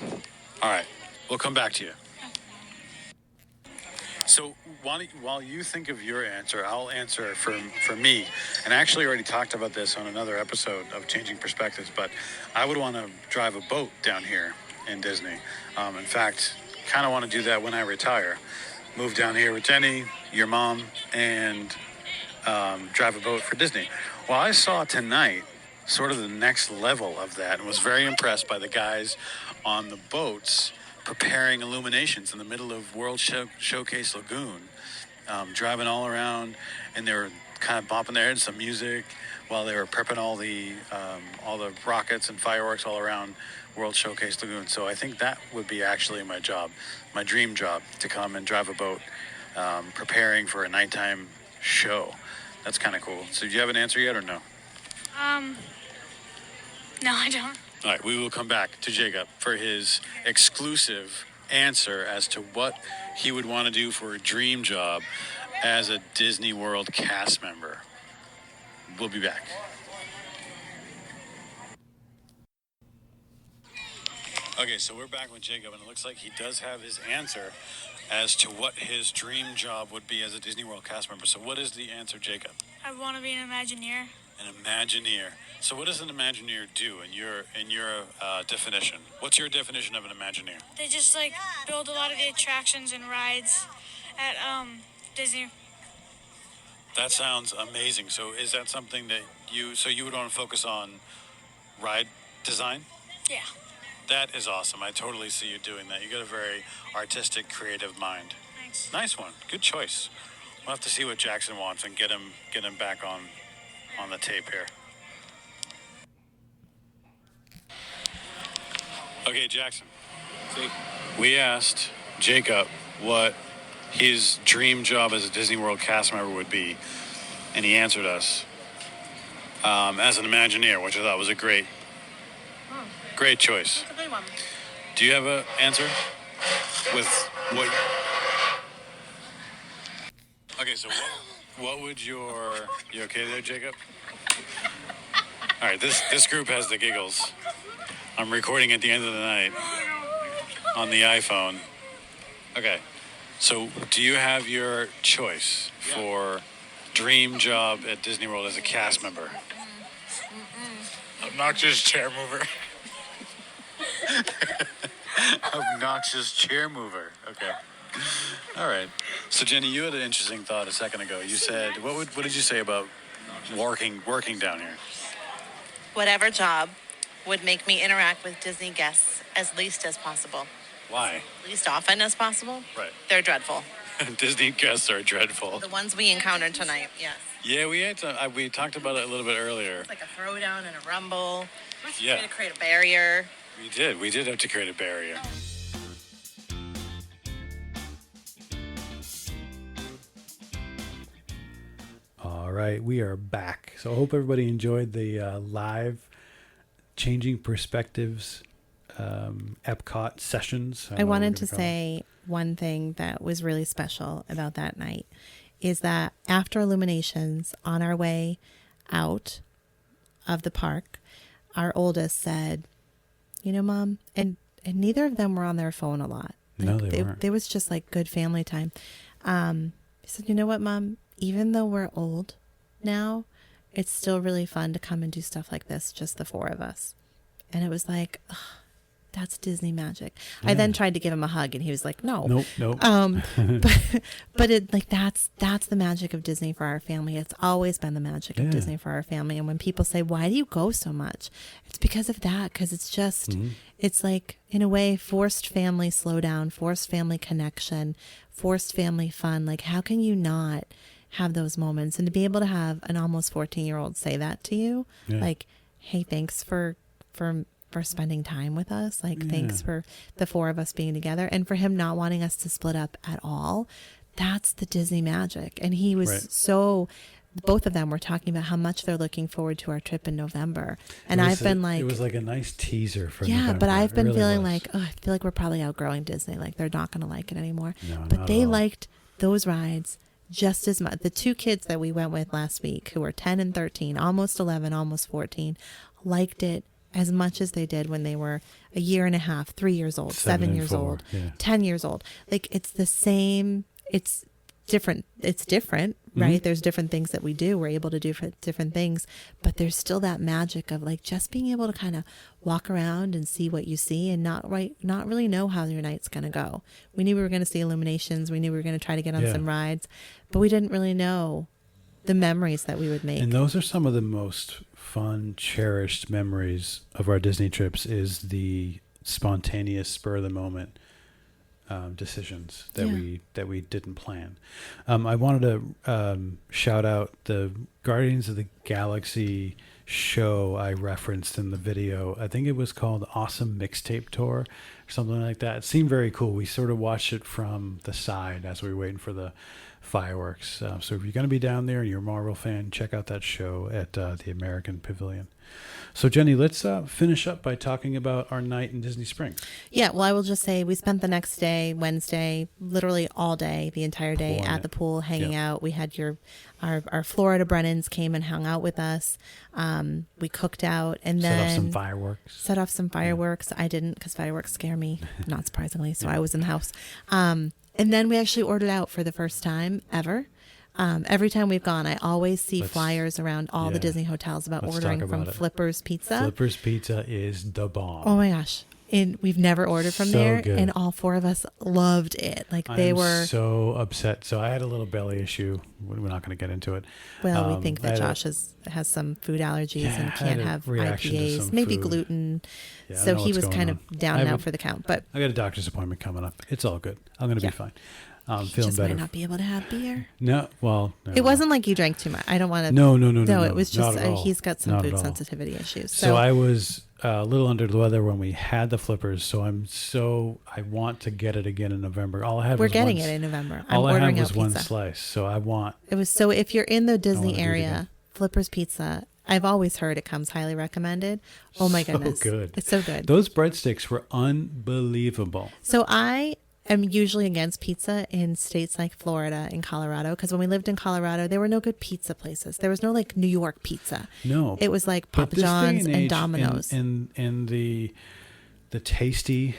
Speaker 1: All right, we'll come back to you. So while you think of your answer, I'll answer for me. And I actually already talked about this on another episode of Changing Perspectives, but I would want to drive a boat down here in Disney. In fact, kind of want to do that when I retire. Move down here with Jenny, your mom, and drive a boat for Disney. Well, I saw tonight sort of the next level of that and was very impressed by the guys on the boats preparing illuminations in the middle of Showcase Lagoon, driving all around, and they were kind of bopping their heads some music while they were prepping all the rockets and fireworks all around World Showcase Lagoon. So I think that would be actually my job, my dream job, to come and drive a boat, preparing for a nighttime show. That's kind of cool. So do you have an answer yet or no?
Speaker 4: No, I don't.
Speaker 1: All right, we will come back to Jacob for his exclusive answer as to what he would want to do for a dream job as a Disney World cast member. We'll be back. Okay, so we're back with Jacob, and it looks like he does have his answer as to what his dream job would be as a Disney World cast member. So what is the answer, Jacob?
Speaker 4: I want to be an Imagineer.
Speaker 1: An Imagineer. So what does an Imagineer do in your definition? What's your definition of an Imagineer?
Speaker 4: They just like build a lot of the attractions and rides at Disney.
Speaker 1: That sounds amazing. So is that something that you would want to focus on ride design?
Speaker 4: Yeah.
Speaker 1: That is awesome. I totally see you doing that. You got a very artistic, creative mind.
Speaker 4: Thanks.
Speaker 1: Nice one. Good choice. We'll have to see what Jackson wants and get him back on the tape here. Okay, Jackson.
Speaker 3: See?
Speaker 1: We asked Jacob what his dream job as a Disney World cast member would be, and he answered us as an Imagineer, which I thought was a great choice.
Speaker 4: That's a good one.
Speaker 1: Do you have an answer with what? Okay, so what would you okay there, Jacob? All right, this group has the giggles. I'm recording at the end of the night on the iPhone. Okay, so do you have your choice for dream job at Disney World as a cast member?
Speaker 3: Obnoxious chair mover.
Speaker 1: Obnoxious chair mover. Okay. All right. So Jenny, you had an interesting thought a second ago. You said what did you say about working down here?
Speaker 5: Whatever job would make me interact with Disney guests as least as possible.
Speaker 1: Why?
Speaker 5: Least often as possible.
Speaker 1: Right.
Speaker 5: They're dreadful.
Speaker 1: Disney guests are dreadful.
Speaker 5: The ones we encountered tonight, yes.
Speaker 1: Yeah, we talked about it a little bit earlier.
Speaker 5: It's like a throwdown and a rumble.
Speaker 1: Yeah.
Speaker 5: We're going to create a barrier.
Speaker 1: We did have to create a barrier. All right, we are back. So I hope everybody enjoyed the live Changing Perspectives Epcot sessions.
Speaker 2: I wanted to say one thing that was really special about that night is that after Illuminations, on our way out of the park, our oldest said, "You know, Mom," and neither of them were on their phone a lot. Like,
Speaker 1: No, they weren't.
Speaker 2: There was just like good family time. He said, "You know what, Mom? Even though we're old now, it's still really fun to come and do stuff like this, just the four of us. And it was like, ugh, that's Disney magic.
Speaker 1: Yeah.
Speaker 2: I then tried to give him a hug and he was like, no.
Speaker 1: Nope.
Speaker 2: But it like that's the magic of Disney for our family. It's always been the magic of Disney for our family. And when people say, why do you go so much? It's because of that. Because it's just, it's like, in a way, forced family slowdown, forced family connection, forced family fun. Like, how can you not have those moments? And to be able to have an almost 14-year-old say that to you, like, hey, thanks for spending time with us. Like, thanks for the four of us being together, and for him not wanting us to split up at all. That's the Disney magic. And he was both of them were talking about how much they're looking forward to our trip in November. And I've been like, it
Speaker 1: was like a nice teaser for
Speaker 2: November. But I've been feeling like, I feel like we're probably outgrowing Disney. Like, they're not going to like it anymore.
Speaker 1: No,
Speaker 2: but they liked those rides just as much. The two kids that we went with last week, who were 10 and 13, almost 11, almost 14, liked it as much as they did when they were a year and a half, 3 years old, 7 years old, 10 years old. Like, it's the same, it's different, right? There's different things that we do. We're able to do different things, but there's still that magic of like just being able to kind of walk around and see what you see and not really know how your night's going to go. We knew we were going to see illuminations. We knew we were going to try to get on some rides, but we didn't really know the memories that we would make.
Speaker 1: And those are some of the most fun, cherished memories of our Disney trips, is the spontaneous, spur of the moment decisions that we didn't plan. I wanted to shout out the Guardians of the Galaxy show I referenced in the video. I think it was called Awesome Mixtape Tour or something like that. It seemed very cool. We sort of watched it from the side as we were waiting for the fireworks. So if you're going to be down there and you're a Marvel fan, check out that show at the American Pavilion. So Jenny, let's finish up by talking about our night in Disney Springs.
Speaker 2: Yeah, well, I will just say we spent the next day, Wednesday, literally all day, the entire day at the pool, hanging out. We had our Florida Brennans came and hung out with us. We cooked out and then set off some fireworks. I didn't, because fireworks scare me, not surprisingly. So I was in the house. And then we actually ordered out for the first time ever. Every time we've gone, I always see flyers around all the Disney hotels about ordering from Flipper's Pizza.
Speaker 1: Flipper's Pizza is the bomb.
Speaker 2: Oh my gosh. And we've never ordered from there. Good. And all four of us loved it. Like, they were
Speaker 1: so upset. So I had a little belly issue. We're not going to get into it.
Speaker 2: Well, we think that Josh has some food allergies and can't have IPAs, maybe gluten. Yeah, so he was kind of down and out for the count. But
Speaker 1: I got a doctor's appointment coming up. It's all good. I'm going to be fine.
Speaker 2: Feeling just better. Might not be able to have beer.
Speaker 1: No, well, no,
Speaker 2: it wasn't like you drank too much. I don't want to.
Speaker 1: No.
Speaker 2: It was just he's got some food sensitivity issues.
Speaker 1: So I was a little under the weather when we had the Flippers. So I want to get it again in November.
Speaker 2: We're getting it in November.
Speaker 1: All I had was one slice. So I want.
Speaker 2: It was so if you're in the Disney area, Flippers Pizza. I've always heard it comes highly recommended. Oh my goodness,
Speaker 1: good!
Speaker 2: It's so good.
Speaker 1: Those breadsticks were unbelievable.
Speaker 2: So I'm usually against pizza in states like Florida and Colorado, because when we lived in Colorado, there were no good pizza places. There was no like New York pizza.
Speaker 1: No,
Speaker 2: it was like Papa John's and Domino's.
Speaker 1: In the tasty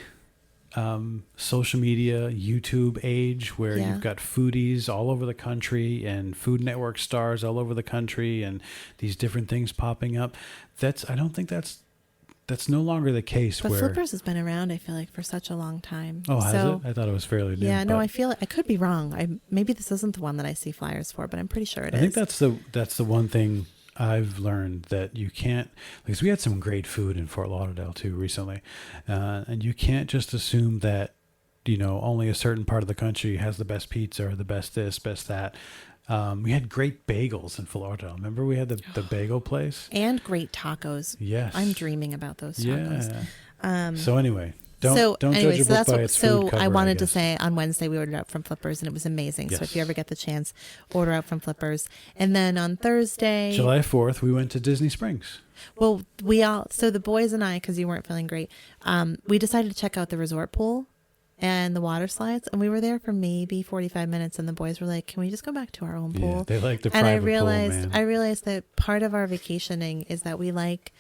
Speaker 1: social media, YouTube age, where you've got foodies all over the country and Food Network stars all over the country, and these different things popping up. I don't think that's no longer the case.
Speaker 2: But Flippers has been around, I feel like, for such a long time.
Speaker 1: Oh, has it? I thought it was fairly new.
Speaker 2: Yeah, no, I feel I could be wrong. Maybe this isn't the one that I see flyers for, but I'm pretty sure it is.
Speaker 1: I think that's the one thing I've learned, that you can't, because we had some great food in Fort Lauderdale too recently, and you can't just assume that only a certain part of the country has the best pizza or the best this, best that. We had great bagels in Florida. Remember, we had the bagel place
Speaker 2: and great tacos.
Speaker 1: Yes,
Speaker 2: I'm dreaming about those tacos.
Speaker 1: Yeah. So anyway, don't judge a book by its food cover.
Speaker 2: I wanted to say on Wednesday we ordered out from Flippers and it was amazing.
Speaker 1: Yes.
Speaker 2: So if you ever get the chance, order out from Flippers. And then on Thursday,
Speaker 1: July 4th, we went to Disney Springs.
Speaker 2: Well, so the boys and I, because you weren't feeling great, we decided to check out the resort pool and the water slides, and we were there for maybe 45 minutes, and the boys were like, can we just go back to our own pool?
Speaker 1: Yeah, they like the private pool, man.
Speaker 2: I realized that part of our vacationing is that we like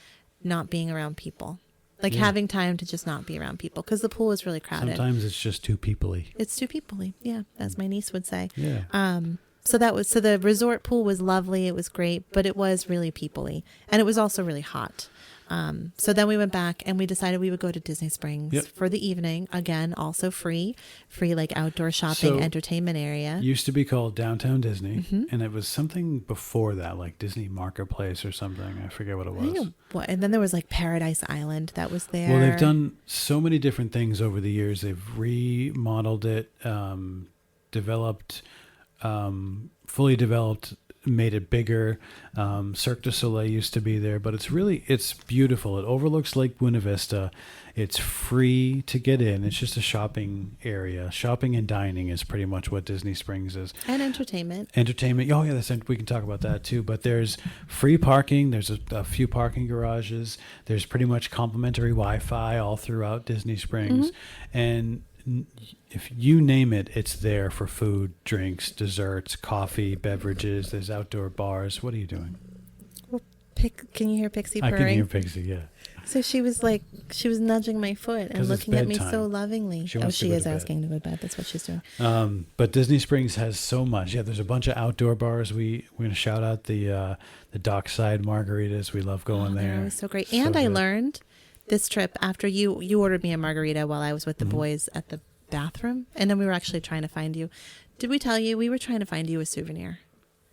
Speaker 2: not being around people, like having time to just not be around people, because the pool is really crowded.
Speaker 1: Sometimes it's just too peoply.
Speaker 2: It's too peoply, yeah, as my niece would say.
Speaker 1: Yeah.
Speaker 2: So the resort pool was lovely. It was great, but it was really people-y, and it was also really hot. So then we went back and we decided we would go to Disney Springs for the evening. Again, also free like outdoor shopping, entertainment area.
Speaker 1: Used to be called Downtown Disney, and it was something before that, like Disney Marketplace or something. I forget what it was.
Speaker 2: And then there was like Paradise Island that was there.
Speaker 1: Well, they've done so many different things over the years. They've remodeled it, fully developed, made it bigger. Cirque du Soleil used to be there, but it's beautiful. It overlooks Lake Buena Vista. It's free to get in. It's just a shopping area. Shopping and dining is pretty much what Disney Springs is.
Speaker 2: And entertainment.
Speaker 1: Oh yeah, we can talk about that too. But there's free parking. There's a few parking garages. There's pretty much complimentary Wi-Fi all throughout Disney Springs. And if you name it, it's there for food, drinks, desserts, coffee, beverages. There's outdoor bars. What are you doing?
Speaker 2: Well, can you hear Pixie purring?
Speaker 1: I can hear Pixie, yeah.
Speaker 2: So she was nudging my foot and looking at me so lovingly. She is asking to go to bed. That's what she's doing.
Speaker 1: But Disney Springs has so much. Yeah, there's a bunch of outdoor bars. We're going to shout out the dockside margaritas. We love going there.
Speaker 2: That was so great. And I learned this trip after you ordered me a margarita while I was with the boys at the bathroom, and then we were actually trying to find you. Did we tell you we were trying to find you a souvenir?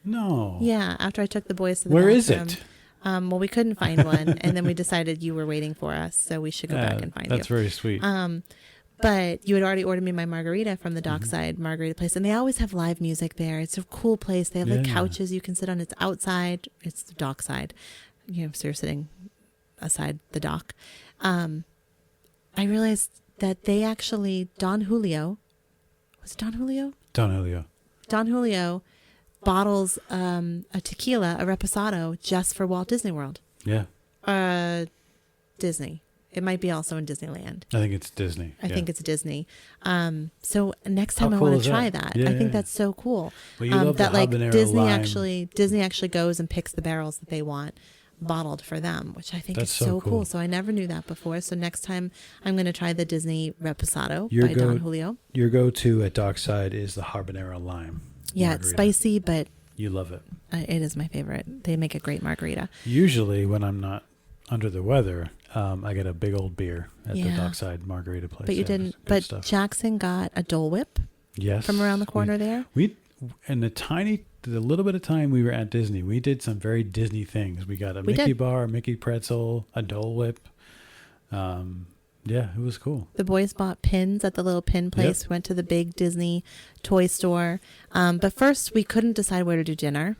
Speaker 1: No.
Speaker 2: Yeah, after I took the boys to the
Speaker 1: bathroom. Where is it?
Speaker 2: Well, we couldn't find one, and then we decided you were waiting for us, so we should go back and find you.
Speaker 1: That's very sweet.
Speaker 2: But you had already ordered me my margarita from the dockside margarita place, and they always have live music there. It's a cool place. They have like couches you can sit on. It's outside. It's the dockside. So you're sitting aside the dock. I realized that they actually, Don Julio bottles a tequila, a reposado, just for Walt Disney World.
Speaker 1: Yeah.
Speaker 2: Disney. It might be also in Disneyland.
Speaker 1: I think it's Disney.
Speaker 2: I think it's Disney. So next time I want to try that.
Speaker 1: Yeah,
Speaker 2: I think that's so cool.
Speaker 1: Well, you love that, like
Speaker 2: Disney
Speaker 1: lime.
Speaker 2: Disney actually goes and picks the barrels that they want bottled for them, which I think is so cool. So I never knew that before. So next time I'm going to try the Disney Reposado by Don Julio.
Speaker 1: Your go-to at Dockside is the habanero lime.
Speaker 2: Yeah,
Speaker 1: margarita.
Speaker 2: It's spicy, but
Speaker 1: you love it.
Speaker 2: It is my favorite. They make a great margarita.
Speaker 1: Usually when I'm not under the weather, I get a big old beer at the Dockside margarita place.
Speaker 2: But you didn't. But stuff. Jackson got a Dole Whip.
Speaker 1: Yes.
Speaker 2: From around the corner there.
Speaker 1: In the little bit of time we were at Disney, we did some very Disney things. We got a Mickey bar, a Mickey pretzel, a Dole Whip. Yeah, it was cool.
Speaker 2: The boys bought pins at the little pin place. Went to the big Disney toy store. But first, we couldn't decide where to do dinner.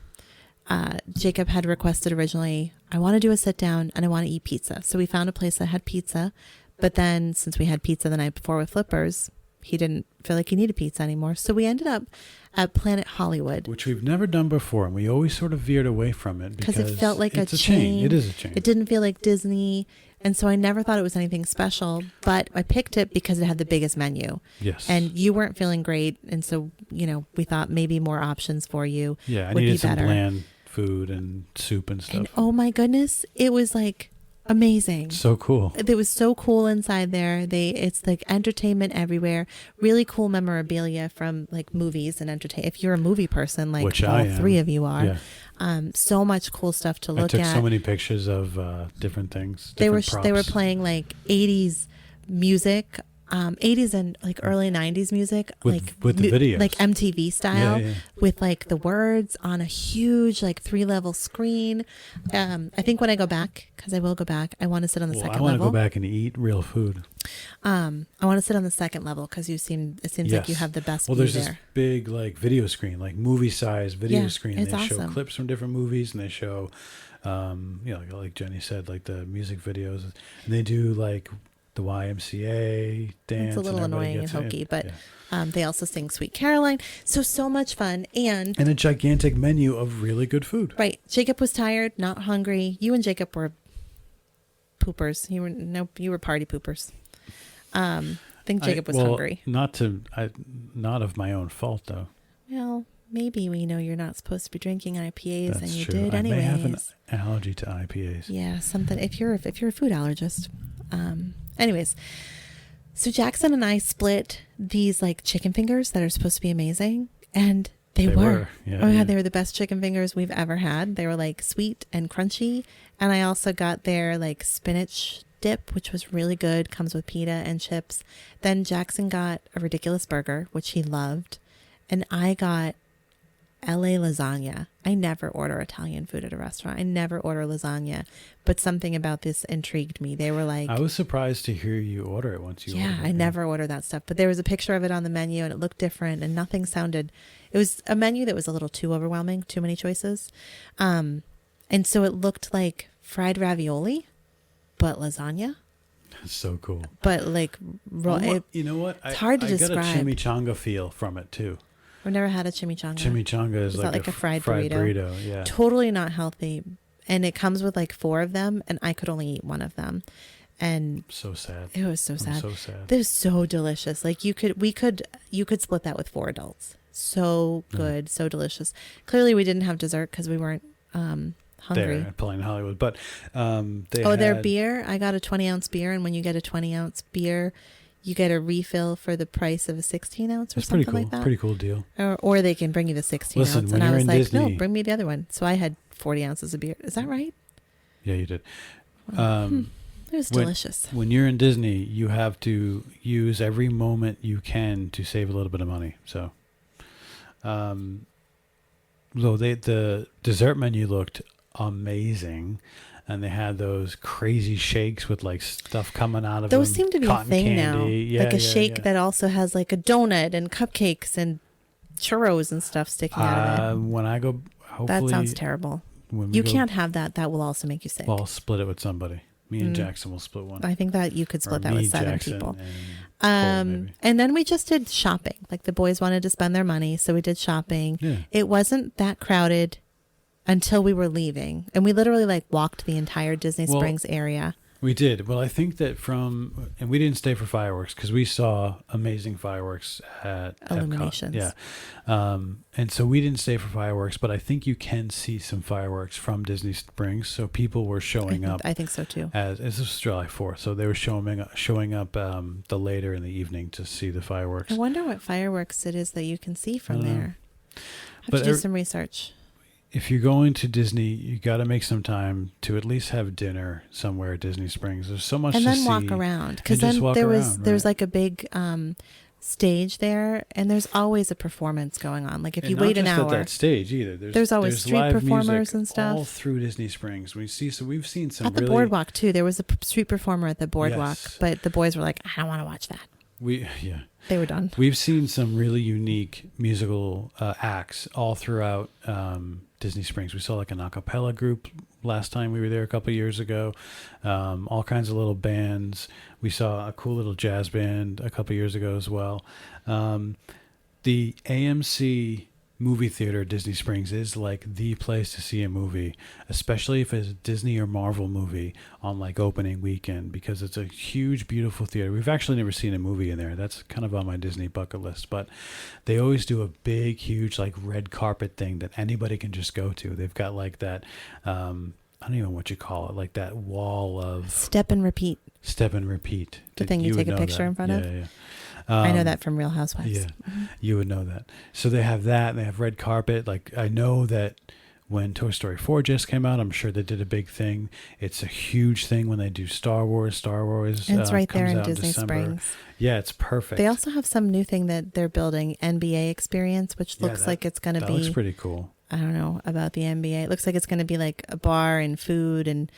Speaker 2: Jacob had requested originally, I want to do a sit down and I want to eat pizza. So we found a place that had pizza. But then since we had pizza the night before with Flippers, he didn't feel like he needed pizza anymore. So we ended up at Planet Hollywood.
Speaker 1: Which we've never done before. And we always sort of veered away from it. Because
Speaker 2: it felt like a chain.
Speaker 1: It is a chain.
Speaker 2: It didn't feel like Disney. And so I never thought it was anything special. But I picked it because it had the biggest menu.
Speaker 1: Yes.
Speaker 2: And you weren't feeling great. And so, we thought maybe more options for you would be better.
Speaker 1: Yeah, I needed some bland food and soup and stuff.
Speaker 2: And oh my goodness, it was like amazing.
Speaker 1: So cool.
Speaker 2: It was so cool inside there. It's like entertainment everywhere. Really cool memorabilia from like movies and entertainment. If you're a movie person, like
Speaker 1: which
Speaker 2: all three of you are, so much cool stuff to look at.
Speaker 1: I took so many pictures of different things.
Speaker 2: They were playing like 80s music. 80s and like early 90s music,
Speaker 1: with the videos,
Speaker 2: like MTV style, with like the words on a huge like 3-level screen. I think when I go back, because I will go back, I want to sit on the second level.
Speaker 1: I want to go back and eat real food.
Speaker 2: I want to sit on the second level because it seems like you have the best view there.
Speaker 1: Well, there's this big like video screen, like movie size video screen.
Speaker 2: It's
Speaker 1: they
Speaker 2: awesome.
Speaker 1: show clips from different movies, and they show, like Jenny said, like the music videos, and they do like the YMCA dance.
Speaker 2: It's a little annoying and hokey, but they also sing Sweet Caroline. So much fun. And
Speaker 1: a gigantic menu of really good food.
Speaker 2: Right. Jacob was tired, not hungry. You and Jacob were poopers. You were party poopers. I think Jacob was hungry.
Speaker 1: Not of my own fault, though.
Speaker 2: Well, maybe we know you're not supposed to be drinking IPAs,
Speaker 1: That's
Speaker 2: and you
Speaker 1: true.
Speaker 2: did anyways.
Speaker 1: I may have an allergy to IPAs.
Speaker 2: Yeah, something. If you're a food allergist. Anyways, so Jackson and I split these like chicken fingers that are supposed to be amazing, and They were.
Speaker 1: Yeah,
Speaker 2: Oh, yeah,
Speaker 1: yeah.
Speaker 2: they were the best chicken fingers we've ever had. They were like sweet and crunchy. And I also got their like spinach dip, which was really good. Comes with pita and chips. Then Jackson got a ridiculous burger, which he loved. And I got LA lasagna. I never order Italian food at a restaurant. I never order lasagna. But something about this intrigued me. They were like...
Speaker 1: I was surprised to hear you order it once you ordered it.
Speaker 2: I never order that stuff. But there was a picture of it on the menu and it looked different and nothing sounded... It was a menu that was a little too overwhelming, too many choices. And so it looked like fried ravioli, but lasagna.
Speaker 1: That's so cool.
Speaker 2: But like...
Speaker 1: you know what?
Speaker 2: It's hard to describe.
Speaker 1: I got a chimichanga feel from it too.
Speaker 2: I've never had a chimichanga.
Speaker 1: Chimichanga is
Speaker 2: like a fried burrito.
Speaker 1: Yeah.
Speaker 2: Totally not healthy. And it comes with like 4 of them and I could only eat 1 of them. And
Speaker 1: so sad.
Speaker 2: It was so sad.
Speaker 1: So sad.
Speaker 2: It was so delicious. Like you could split that with 4 adults. So good, so delicious. Clearly we didn't have dessert because we weren't hungry.
Speaker 1: There at Plain Hollywood. But
Speaker 2: their beer. I got a 20-ounce beer, and when you get a 20-ounce beer, you get a refill for the price of a 16-ounce or something like that.
Speaker 1: Pretty cool deal.
Speaker 2: Or they can bring you the 16-ounce. And I was like, no, bring me the other one. So I had 40 ounces of beer. Is that right?
Speaker 1: Yeah, you did.
Speaker 2: It was delicious.
Speaker 1: When you're in Disney, you have to use every moment you can to save a little bit of money. So, the dessert menu looked amazing. And they had those crazy shakes with like stuff coming out of them.
Speaker 2: Those seem to be a thing now.
Speaker 1: Yeah,
Speaker 2: like a shake that also has like a donut and cupcakes and churros and stuff sticking out of it.
Speaker 1: When I go, hopefully.
Speaker 2: That sounds terrible. You can't have that. That will also make you sick.
Speaker 1: Well, I'll split it with somebody. Me and Jackson will split one.
Speaker 2: I think that you could split that with 7
Speaker 1: Jackson
Speaker 2: people.
Speaker 1: And
Speaker 2: then we just did shopping. Like the boys wanted to spend their money, so we did shopping.
Speaker 1: Yeah.
Speaker 2: It wasn't that crowded until we were leaving, and we literally like walked the entire Disney Springs area.
Speaker 1: We did. Well, I think that and we didn't stay for fireworks because we saw amazing fireworks at
Speaker 2: Illuminations.
Speaker 1: Epcot. Yeah. And so we didn't stay for fireworks, but I think you can see some fireworks from Disney Springs. So people were showing up.
Speaker 2: I think so too.
Speaker 1: This was July 4th. So they were showing up the later in the evening to see the fireworks.
Speaker 2: I wonder what fireworks it is that you can see from there. I have to do some research.
Speaker 1: If you're going to Disney, you got to make some time to at least have dinner somewhere at Disney Springs. There's so much to see.
Speaker 2: And then walk around. Because then there's like a big stage there, and there's always a performance going on. Like if you wait an hour.
Speaker 1: Not just at that stage either.
Speaker 2: There's always street performers and stuff.
Speaker 1: All through Disney Springs. We've seen some
Speaker 2: at the boardwalk too. There was a street performer at the boardwalk, but the boys were like, I don't want to watch that. They were done.
Speaker 1: We've seen some really unique musical acts all throughout Disney Springs. We saw like an a cappella group last time we were there a couple of years ago. All kinds of little bands. We saw a cool little jazz band a couple of years ago as well. The AMC movie theater at Disney Springs is like the place to see a movie, especially if it's a Disney or Marvel movie on like opening weekend, because it's a huge, beautiful theater. We've actually never seen a movie in there. That's kind of on my Disney bucket list, but they always do a big, huge like red carpet thing that anybody can just go to. They've got like that, I don't even know what you call it, like that wall of
Speaker 2: step and repeat.
Speaker 1: The
Speaker 2: thing you take a picture in front of?
Speaker 1: Yeah.
Speaker 2: I know that from Real Housewives.
Speaker 1: Yeah, you would know that. So they have that, and they have red carpet. Like I know that when Toy Story 4 just came out, I'm sure they did a big thing. It's a huge thing when they do Star Wars.
Speaker 2: And it's right there in Disney Springs.
Speaker 1: Yeah, it's perfect.
Speaker 2: They also have some new thing that they're building, NBA Experience, which looks like it's going to be...
Speaker 1: That looks pretty cool.
Speaker 2: I don't know about the NBA. It looks like it's going to be like a bar and food and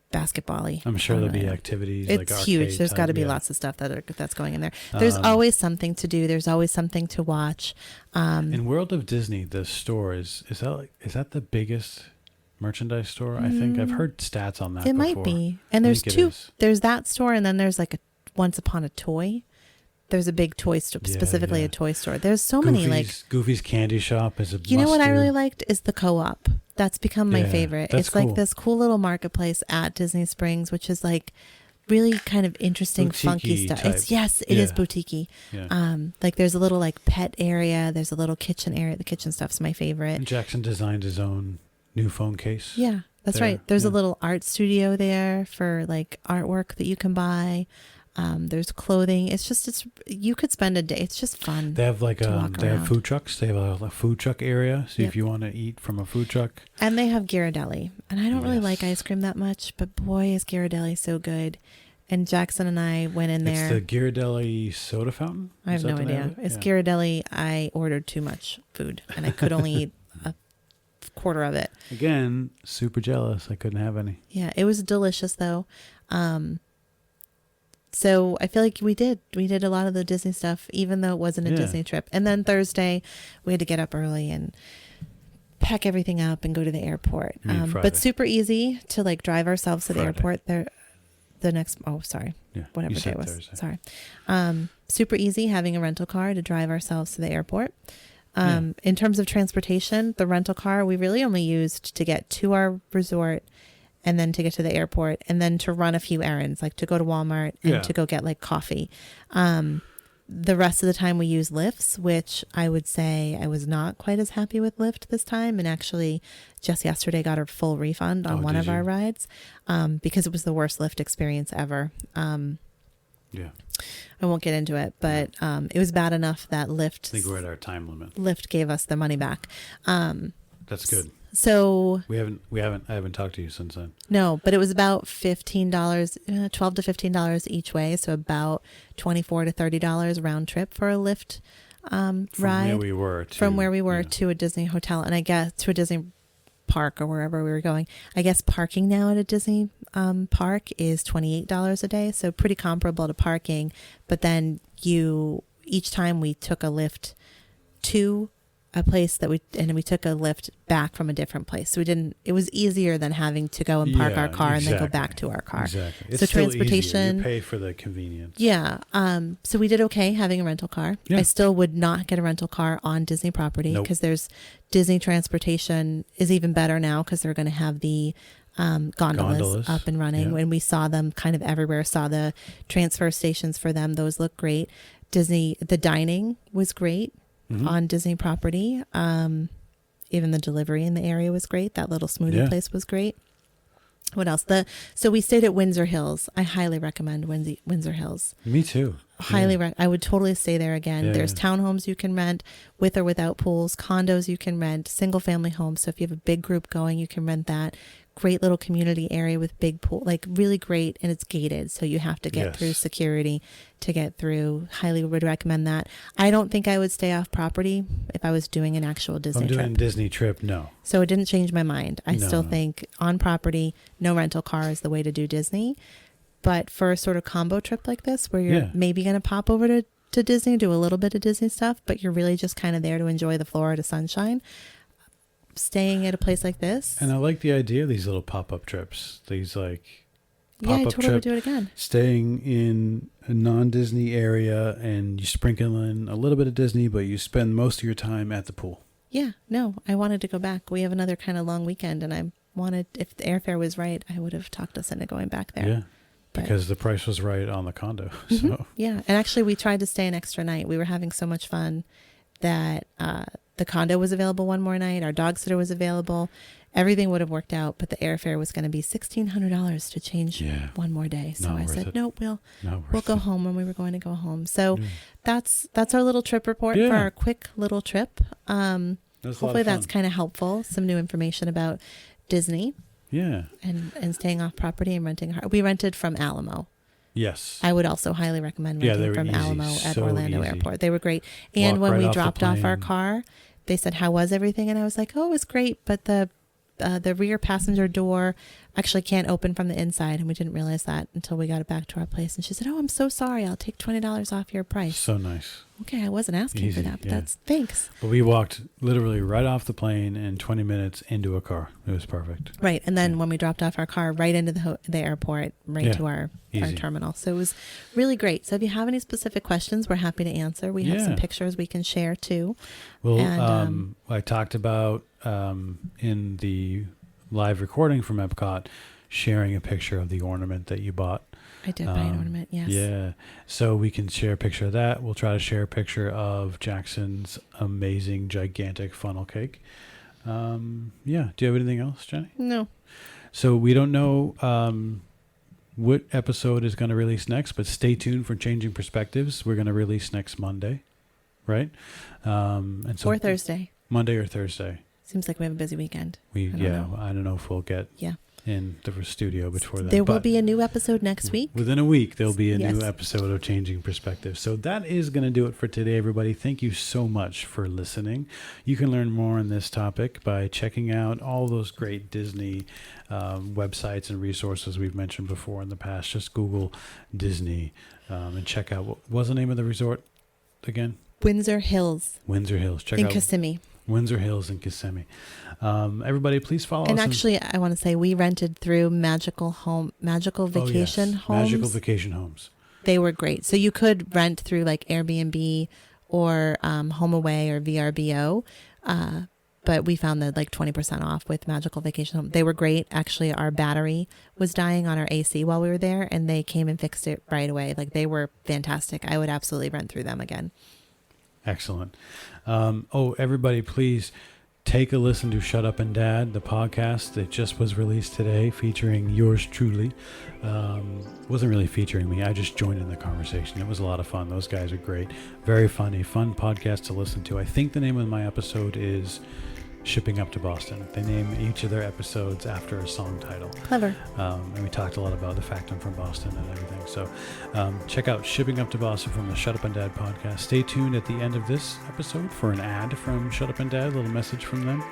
Speaker 2: basketball-y.
Speaker 1: I'm sure there'll be activities.
Speaker 2: It's like huge. There's got to be lots of stuff that's going in there. There's always something to do. There's always something to watch.
Speaker 1: In World of Disney, the store is that the biggest merchandise store? I think I've heard stats on that.
Speaker 2: It might be. And there's two. There's that store, and then there's like a Once Upon a Toy. There's a big toy store, specifically a toy store. There's so many like
Speaker 1: Goofy's Candy Shop is a.
Speaker 2: You know what I really liked is the Co-op. That's become my favorite. It's
Speaker 1: cool.
Speaker 2: like this cool little marketplace at Disney Springs, which is like really kind of interesting, funky stuff.
Speaker 1: Type.
Speaker 2: It is boutique-y.
Speaker 1: Yeah.
Speaker 2: Like there's a little like pet area. There's a little kitchen area. The kitchen stuff's my favorite.
Speaker 1: And Jackson designed his own new phone case.
Speaker 2: Yeah, that's right. There's a little art studio there for like artwork that you can buy. There's clothing. You could spend a day. It's just fun.
Speaker 1: They have like
Speaker 2: to walk
Speaker 1: they have
Speaker 2: around.
Speaker 1: food trucks. They have a food truck area. So
Speaker 2: Yep.
Speaker 1: if you want to eat from a food truck,
Speaker 2: And they have Ghirardelli. And I don't really
Speaker 1: Yes.
Speaker 2: like ice cream that much, but boy, is Ghirardelli so good. And Jackson and I went in there.
Speaker 1: it's the Ghirardelli soda fountain.
Speaker 2: I have
Speaker 1: Is that
Speaker 2: no
Speaker 1: the name
Speaker 2: idea.
Speaker 1: of it?
Speaker 2: It's
Speaker 1: Yeah.
Speaker 2: Ghirardelli. I ordered too much food, and I could only eat a quarter of it.
Speaker 1: Again, super jealous. I couldn't have any.
Speaker 2: Yeah, it was delicious though. So I feel like we did a lot of the Disney stuff, even though it wasn't a
Speaker 1: Yeah.
Speaker 2: Disney trip. And then Thursday, we had to get up early and pack everything up and go to the airport.
Speaker 1: You mean Friday.
Speaker 2: But super easy to like drive ourselves to the
Speaker 1: Friday.
Speaker 2: airport. The next,
Speaker 1: Yeah.
Speaker 2: whatever
Speaker 1: You
Speaker 2: day
Speaker 1: said
Speaker 2: it was.
Speaker 1: Thursday.
Speaker 2: Sorry. Super easy having a rental car to drive ourselves to the airport.
Speaker 1: Yeah.
Speaker 2: In terms of transportation, the rental car we really only used to get to our resort and then to get to the airport and then to run a few errands, like to go to Walmart and
Speaker 1: Yeah.
Speaker 2: to go get like coffee. The rest of the time we use Lyfts, which I would say I was not quite as happy with Lyft this time. And actually just yesterday got a full refund on
Speaker 1: Oh,
Speaker 2: one
Speaker 1: did
Speaker 2: of our
Speaker 1: you?
Speaker 2: rides because it was the worst Lyft experience ever.
Speaker 1: Yeah.
Speaker 2: I won't get into it, but it was bad enough that
Speaker 1: I think we're at our time limit.
Speaker 2: Lyft gave us the money back.
Speaker 1: That's good.
Speaker 2: So
Speaker 1: I haven't talked to you since then.
Speaker 2: no, but it was about $15, $12 to $15 each way. So about $24 to $30 round trip for a Lyft
Speaker 1: From
Speaker 2: ride
Speaker 1: where we were to,
Speaker 2: to a Disney hotel, and I guess to a Disney park or wherever we were going. I guess parking now at a Disney park is $28 a day, so pretty comparable to parking. But then each time we took a Lyft to a place we took a Lyft back from a different place. So it was easier than having to go and park
Speaker 1: Yeah,
Speaker 2: our car and then go
Speaker 1: exactly.
Speaker 2: back to our car.
Speaker 1: Exactly. It's
Speaker 2: So
Speaker 1: still
Speaker 2: transportation-
Speaker 1: easier. You pay for the convenience.
Speaker 2: Yeah. So we did okay having a rental car.
Speaker 1: Yeah.
Speaker 2: I still would not get a rental car on Disney property
Speaker 1: Nope.
Speaker 2: because there's Disney transportation is even better now because they're going to have the gondolas up and running.
Speaker 1: Yeah.
Speaker 2: When we saw them kind of everywhere, saw the transfer stations for them. Those look great. The dining was great
Speaker 1: Mhm.
Speaker 2: on Disney property. Even the delivery in the area was great. That little smoothie
Speaker 1: Yeah.
Speaker 2: place was great. What else? So we stayed at Windsor Hills. I highly recommend Windsor Hills.
Speaker 1: Me too.
Speaker 2: I would totally stay there again.
Speaker 1: Yeah,
Speaker 2: There's
Speaker 1: yeah.
Speaker 2: townhomes you can rent with or without pools, condos you can rent, single family homes. So if you have a big group going, you can rent that. Great little community area with big pool, like really great, and it's gated, so you have to get
Speaker 1: Yes.
Speaker 2: through security to get through. Highly would recommend that. I don't think I would stay off property if I was doing an actual
Speaker 1: If
Speaker 2: Disney
Speaker 1: I'm doing
Speaker 2: trip.
Speaker 1: a Disney trip, no.
Speaker 2: So it didn't change my mind. I
Speaker 1: No,
Speaker 2: still
Speaker 1: no.
Speaker 2: think on property, no rental car is the way to do Disney. But for a sort of combo trip like this, where you're
Speaker 1: Yeah.
Speaker 2: maybe going to pop over to Disney, do a little bit of Disney stuff, but you're really just kind of there to enjoy the Florida sunshine, staying at a place like this.
Speaker 1: And I like the idea of these little pop-up trips. These like
Speaker 2: Yeah, I
Speaker 1: pop-up
Speaker 2: totally would
Speaker 1: trip,
Speaker 2: do it again.
Speaker 1: staying in a non-Disney area, and you sprinkle in a little bit of Disney, but you spend most of your time at the pool.
Speaker 2: Yeah, no, I wanted to go back. We have another kind of long weekend, and I wanted, if the airfare was right, I would have talked us into going back there.
Speaker 1: Yeah,
Speaker 2: But-
Speaker 1: because the price was right on the condo.
Speaker 2: Mhm.
Speaker 1: So
Speaker 2: Yeah, and actually we tried to stay an extra night. We were having so much fun that the condo was available one more night. Our dog sitter was available. Everything would have worked out, but the airfare was going to be $1,600 to change
Speaker 1: Yeah.
Speaker 2: one more day. So
Speaker 1: Not
Speaker 2: I
Speaker 1: worth
Speaker 2: said,
Speaker 1: it.
Speaker 2: no, we'll
Speaker 1: not worth
Speaker 2: go
Speaker 1: it.
Speaker 2: home when we were going to go home. So
Speaker 1: Yeah.
Speaker 2: that's our little trip report
Speaker 1: Yeah.
Speaker 2: for our quick little trip.
Speaker 1: That was a lot
Speaker 2: Hopefully
Speaker 1: of
Speaker 2: that's
Speaker 1: fun.
Speaker 2: kind of helpful. Some new information about Disney
Speaker 1: Yeah.
Speaker 2: and staying off property and renting. We rented from Alamo.
Speaker 1: Yes.
Speaker 2: I would also highly recommend
Speaker 1: Yeah,
Speaker 2: renting
Speaker 1: they were
Speaker 2: from
Speaker 1: easy,
Speaker 2: Alamo at
Speaker 1: so
Speaker 2: Orlando
Speaker 1: easy.
Speaker 2: Airport. They were great. And
Speaker 1: Walk
Speaker 2: when
Speaker 1: right
Speaker 2: we
Speaker 1: off the
Speaker 2: dropped off our
Speaker 1: plane.
Speaker 2: car, they said, "How was everything?" And I was like, "Oh, it was great, but the rear passenger door actually can't open from the inside." And we didn't realize that until we got it back to our place. And she said, "Oh, I'm so sorry. I'll take $20 off your price."
Speaker 1: So nice.
Speaker 2: Okay, I wasn't asking
Speaker 1: Easy,
Speaker 2: for that, but
Speaker 1: yeah.
Speaker 2: that's thanks.
Speaker 1: But we walked literally right off the plane and 20 minutes into a car. It was perfect.
Speaker 2: Right, and then
Speaker 1: Yeah.
Speaker 2: when we dropped off our car, right into the airport, right
Speaker 1: Yeah,
Speaker 2: to our
Speaker 1: easy.
Speaker 2: terminal. So it was really great. So if you have any specific questions, we're happy to answer. We have some
Speaker 1: Yeah.
Speaker 2: pictures we can share too.
Speaker 1: Well,
Speaker 2: And,
Speaker 1: I talked about in the live recording from Epcot, sharing a picture of the ornament that you bought.
Speaker 2: I did buy an ornament, yes.
Speaker 1: Yeah. So we can share a picture of that. We'll try to share a picture of Jackson's amazing, gigantic funnel cake. Yeah. Do you have anything else, Jenny?
Speaker 2: No.
Speaker 1: So we don't know what episode is going to release next, but stay tuned for Changing Perspectives. We're going to release next Monday, right? And so
Speaker 2: Or Thursday.
Speaker 1: Monday or Thursday.
Speaker 2: Seems like we have a busy weekend.
Speaker 1: I don't know if we'll get in the studio before that.
Speaker 2: There will be a new episode next week.
Speaker 1: Within a week, there'll be a new episode of Changing Perspectives. So that is going to do it for today, everybody. Thank you so much for listening. You can learn more on this topic by checking out all those great Disney websites and resources we've mentioned before in the past. Just Google Disney and check out, what was the name of the resort again?
Speaker 2: Windsor Hills.
Speaker 1: Windsor Hills. Check
Speaker 2: in
Speaker 1: out
Speaker 2: Kissimmee.
Speaker 1: Windsor Hills in Kissimmee. Everybody, please follow us.
Speaker 2: And actually, I want to say we rented through Magical Vacation Homes.
Speaker 1: Magical Vacation Homes.
Speaker 2: They were great. So you could rent through like Airbnb or HomeAway or VRBO. But we found that like 20% off with Magical Vacation Home. They were great. Actually, our battery was dying on our AC while we were there, and they came and fixed it right away. Like, they were fantastic. I would absolutely rent through them again.
Speaker 1: Excellent. Everybody, please take a listen to Shut Up and Dad, the podcast that just was released today, featuring yours truly. Wasn't really featuring me. I just joined in the conversation. It was a lot of fun. Those guys are great. Very funny, fun podcast to listen to. I think the name of my episode is Shipping Up to Boston. They name each of their episodes after a song title.
Speaker 2: Clever.
Speaker 1: And we talked a lot about the fact I'm from Boston and everything. So check out Shipping Up to Boston from the Shut Up and Dad podcast. Stay tuned at the end of this episode for an ad from Shut Up and Dad, a little message from them.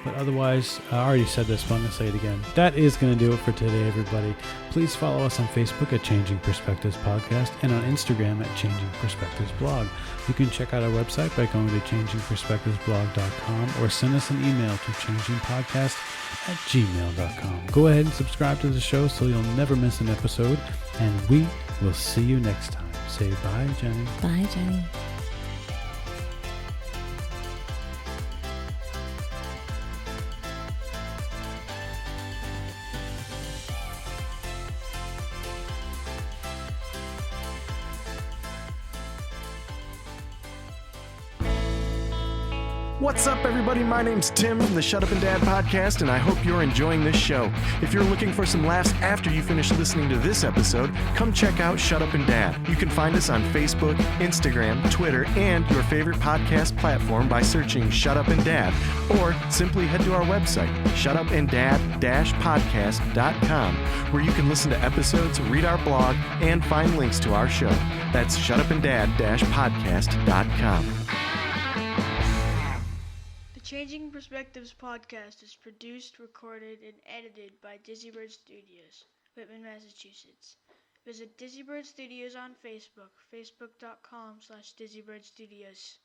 Speaker 1: But otherwise, I already said this, but I'm going to say it again. That is going to do it for today, everybody. Please follow us on Facebook at Changing Perspectives Podcast and on Instagram at Changing Perspectives Blog. You can check out our website by going to changingperspectivesblog.com or send us an email to changingpodcast@gmail.com. Go ahead and subscribe to the show so you'll never miss an episode, and we will see you next time. Say bye, Jenny.
Speaker 2: Bye, Jenny.
Speaker 6: What's up, everybody? My name's Tim from the Shut Up and Dad podcast, and I hope you're enjoying this show. If you're looking for some laughs after you finish listening to this episode, come check out Shut Up and Dad. You can find us on Facebook, Instagram, Twitter, and your favorite podcast platform by searching Shut Up and Dad, or simply head to our website, shutupanddad-podcast.com, where you can listen to episodes, read our blog, and find links to our show. That's shutupanddad-podcast.com.
Speaker 7: Changing Perspectives podcast is produced, recorded, and edited by Disneybird Studios, Whitman, Massachusetts. Visit Disneybird Studios on Facebook, facebook.com/DisneyBird Studios.